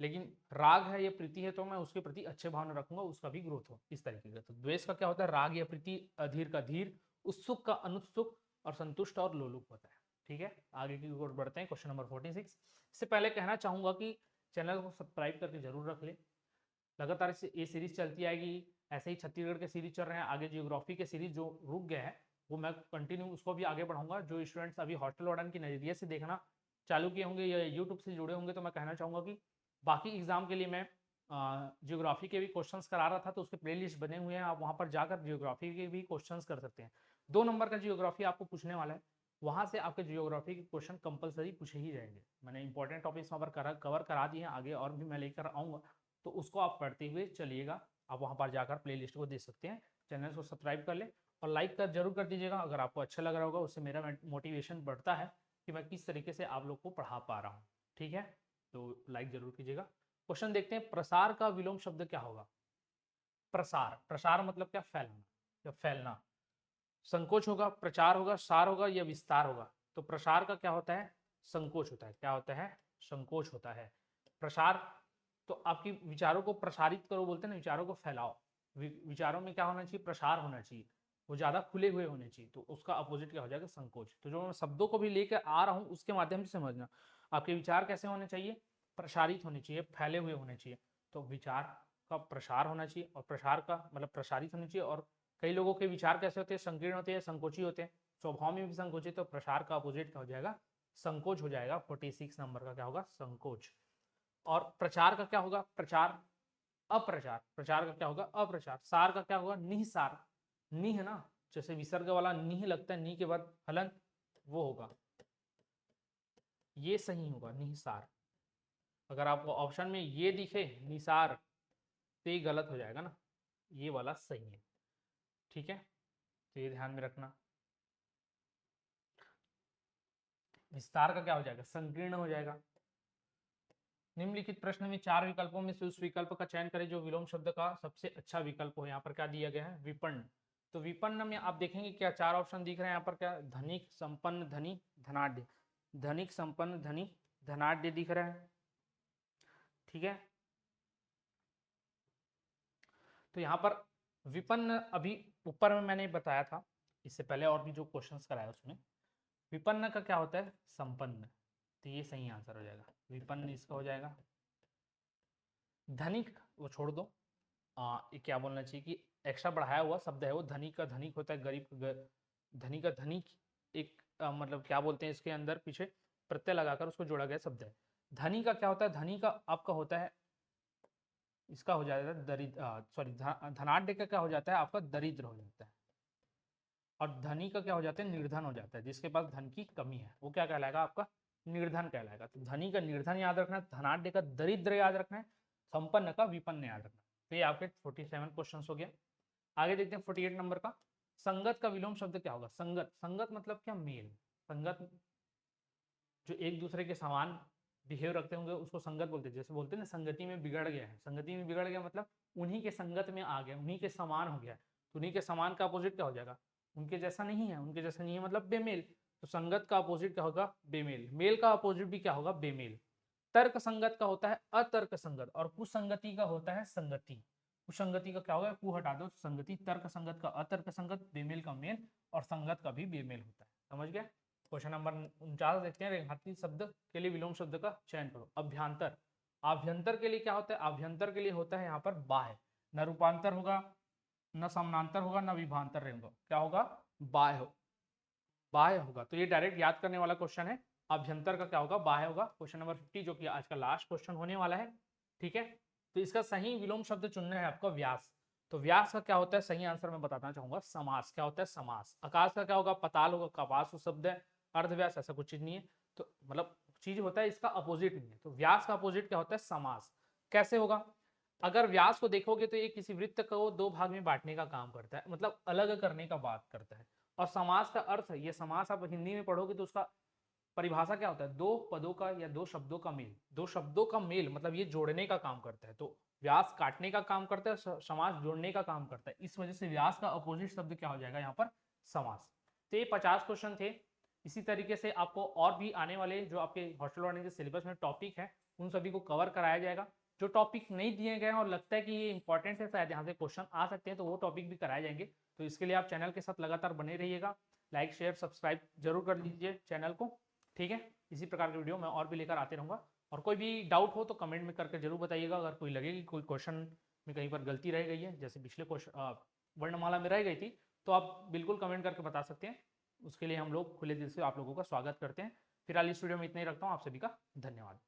लेकिन राग है या प्रीति है तो मैं उसके प्रति अच्छे भावना रखूंगा, उसका भी ग्रोथ हो, इस तरीके का। तो द्वेष का क्या होता है, राग या प्रीति, अधीर का धीर, उत्सुक का अनुत्सुक, और संतुष्ट और लोलुप होता है। ठीक है, आगे की ओर बढ़ते हैं। Question number 46। इससे पहले कहना चाहूंगा कि चैनल को सब्सक्राइब करके जरूर रख ले, लगातार ये सीरीज चलती आएगी। ऐसे ही छत्तीसगढ़ के सीरीज चल रहे हैं, आगे जियोग्राफी के सीरीज जो रुक गए हैं वो मैं कंटिन्यू उसको भी आगे बढ़ाऊंगा। जो स्टूडेंट्स अभी हॉस्टल वार्डन के नजरिए से देखना चालू किए होंगे या यूट्यूब से जुड़े होंगे, तो मैं कहना चाहूँगा कि बाकी एग्जाम के लिए मैं जियोग्राफी के भी क्वेश्चंस करा रहा था, तो उसके प्लेलिस्ट बने हुए हैं, आप वहाँ पर जाकर जियोग्राफी के भी क्वेश्चंस कर सकते हैं। 2 नंबर का जियोग्राफी आपको पूछने वाला है, वहाँ से आपके जियोग्राफी के क्वेश्चन कंपलसरी पूछे ही जाएंगे। मैंने इंपॉर्टेंट टॉपिक्स वहाँ पर कवर करा दिए हैं, आगे और भी मैं लेकर आऊँगा, तो उसको आप पढ़ते हुए चलिएगा। आप वहाँ पर जाकर प्लेलिस्ट को देख सकते हैं। चैनल को सब्सक्राइब कर ले और लाइक कर जरूर कर दीजिएगा अगर आपको अच्छा लग रहा होगा, उससे मेरा मोटिवेशन बढ़ता है कि मैं किस तरीके से आप लोग को पढ़ा पा रहा हूँ। ठीक है, तो लाइक जरूर कीजिएगा। क्वेश्चन देखते हैं, प्रसार का विलोम शब्द क्या होगा। प्रसार, प्रसार मतलब क्या, फैलना या फैलना। संकोच होगा, प्रचार होगा, सार होगा या विस्तार होगा। तो प्रसार का क्या होता है, संकोच होता है। क्या होता है, संकोच होता है। प्रसार तो आपकी विचारों को प्रसारित करो बोलते हैं ना, विचारों को फैलाओ। विचारों में क्या होना चाहिए, प्रसार होना चाहिए, वो ज्यादा खुले हुए होने चाहिए। तो उसका अपोजिट क्या हो जाएगा, संकोच। तो जो मैं शब्दों को भी लेकर आ रहा हूँ उसके माध्यम से समझना, आपके विचार कैसे होने चाहिए, प्रसारित होने चाहिए, फैले हुए होने चाहिए। तो विचार का प्रसार होना चाहिए और प्रसार का मतलब प्रसारित होना चाहिए। और कई लोगों के विचार कैसे होते हैं, संकीर्ण होते हैं, संकोची होते हैं, स्वभाव में भी संकोचित। तो प्रसार का अपोजिट क्या हो जाएगा, संकोच हो जाएगा। 46 नंबर का क्या होगा, संकोच। और प्रचार का क्या होगा, प्रचार, अप्रचार। प्रचार का क्या होगा, अप्रचार। सार का क्या होगा, निहिसार। निह ना, जैसे विसर्ग वाला निह लगता है, नी के बाद हलन, वो होगा, ये सही होगा, निहिसार। अगर आपको ऑप्शन में ये दिखे निसार तो ये गलत हो जाएगा ना, ये वाला सही है। ठीक है, तो ये ध्यान में रखना। विस्तार का क्या हो जाएगा, संकीर्ण हो जाएगा। निम्नलिखित प्रश्न में 4 विकल्पों में से उस विकल्प का चयन करें जो विलोम शब्द का सबसे अच्छा विकल्प हो। यहाँ पर क्या दिया गया है, विपन्न। तो विपन्न में आप देखेंगे क्या 4 ऑप्शन दिख रहे हैं यहाँ पर, क्या, धनिक, संपन्न, धनी, धनाढ्य। धनिक, संपन्न, धनी, धनाढ्य दिख रहा है। ठीक है, तो यहाँ पर विपन्न अभी ऊपर में मैंने बताया था, इससे पहले और भी जो क्वेश्चंस कराया उसमें विपन्न का क्या होता है, संपन्न। तो ये सही आंसर हो जाएगा, विपन्न इसका हो जाएगा। धनिक वो छोड़ दो, ये क्या बोलना चाहिए कि एक्स्ट्रा बढ़ाया हुआ शब्द है वो। धनिक का धनिक होता है, गरीब धनिक का धनिक एक मतलब क्या बोलते हैं, इसके अंदर पीछे प्रत्यय लगाकर उसको जोड़ा गया शब्द है। धनी का क्या होता है, धनी का आपका होता है, इसका हो जाता है दरिद्र, सॉरी धनाढ्य का क्या हो जाता है आपका, दरिद्र हो जाता है। और धनी का क्या हो जाता है, निर्धन हो जाता है। जिसके पास धन की कमी है वो क्या कहलाएगा, आपका निर्धन कहलाएगा। तो धनी का निर्धन याद रखना है, धनाढ्य का दरिद्र याद रखना है, संपन्न का विपन्न याद रखना। तो ये आपके 47 क्वेश्चन हो गया। आगे देखते हैं 48 नंबर का, संगत का विलोम शब्द क्या होगा। संगत, संगत मतलब क्या, मेल। संगत जो एक दूसरे के समान बिहेव रखते होंगे उसको संगत बोलते हैं। जैसे बोलते हैं ना, संगति में बिगड़ गया है, संगति में बिगड़ गया मतलब उन्हीं के संगत में आ गया, उन्हीं के समान हो गया। तो उन्हीं के समान का अपोजिट क्या हो जाएगा, उनके जैसा नहीं है, उनके जैसा नहीं है मतलब बेमेल। तो संगत का अपोजिट क्या होगा, बेमेल। मेल का अपोजिट भी क्या होगा, बेमेल। तर्क संगत का होता है अतर्क संगत, और कुसंगति का होता है संगति। कुसंगति का क्या होगा, कु हटा दो, संगति। तर्क संगत का अतर्क संगत, बेमेल का मेल, और संगत का भी बेमेल होता है। समझ गया। क्वेश्चन नंबर 49 देखते हैं, रेखांकित शब्द के लिए विलोम शब्द का चयन करो। अभ्यंतर, आभ्यंतर के लिए क्या होता है, आभ्यंतर के लिए होता है यहाँ पर बाह्य। न रूपांतर होगा, न समानांतर होगा, न विभांतर होगा, क्या होगा, बाह्य हो, बाह्य होगा। तो ये डायरेक्ट याद करने वाला क्वेश्चन है। अभ्यंतर का क्या होगा, बाह्य होगा। क्वेश्चन नंबर 50 जो कि आज का लास्ट क्वेश्चन होने वाला है। ठीक है, तो इसका सही विलोम शब्द चुनना है आपका व्यास। तो व्यास का क्या होता है, सही आंसर मैं बताना चाहूंगा, समास। क्या होता है, समास। आकाश का क्या होगा, पताल होगा, कपास शब्द है। अर्धव्यास ऐसा कुछ चीज नहीं है, तो मतलब चीज होता है, इसका अपोजिट नहीं है। तो व्यास का अपोजिट क्या होता है, समास। कैसे होगा, अगर व्यास को देखोगे तो ये किसी वृत्त को 2 भाग में बांटने का काम करता है, मतलब अलग करने का बात करता है। और समास का अर्थ है, ये समास आप हिंदी में पढ़ोगे तो उसका परिभाषा क्या होता है, 2 पदों का या 2 शब्दों का मेल। 2 शब्दों का मेल मतलब ये जोड़ने का काम करता है। तो व्यास काटने का काम करता है, समास जोड़ने का काम करता है। इस वजह से व्यास का अपोजिट शब्द क्या हो जाएगा यहाँ पर, समास। तो ये 50 क्वेश्चन थे। इसी तरीके से आपको और भी आने वाले जो आपके हॉस्टल वार्डन के सिलेबस में टॉपिक है उन सभी को कवर कराया जाएगा। जो टॉपिक नहीं दिए गए हैं और लगता है कि ये इंपॉर्टेंट है, शायद यहाँ से क्वेश्चन आ सकते हैं, तो वो टॉपिक भी कराए जाएंगे। तो इसके लिए आप चैनल के साथ लगातार बने रहिएगा। लाइक शेयर सब्सक्राइब जरूर कर लीजिए चैनल को, ठीक है। इसी प्रकार की वीडियो मैं और भी लेकर आते रहूँगा। और कोई भी डाउट हो तो कमेंट में करके जरूर बताइएगा। अगर कोई लगे कि कोई क्वेश्चन में कहीं पर गलती रह गई है, जैसे पिछले क्वेश्चन वर्णमाला में रह गई थी, तो आप बिल्कुल कमेंट करके बता सकते हैं। उसके लिए हम लोग खुले दिल से आप लोगों का स्वागत करते हैं। फिलहाल इस वीडियो में इतना ही रखता हूँ। आप सभी का धन्यवाद।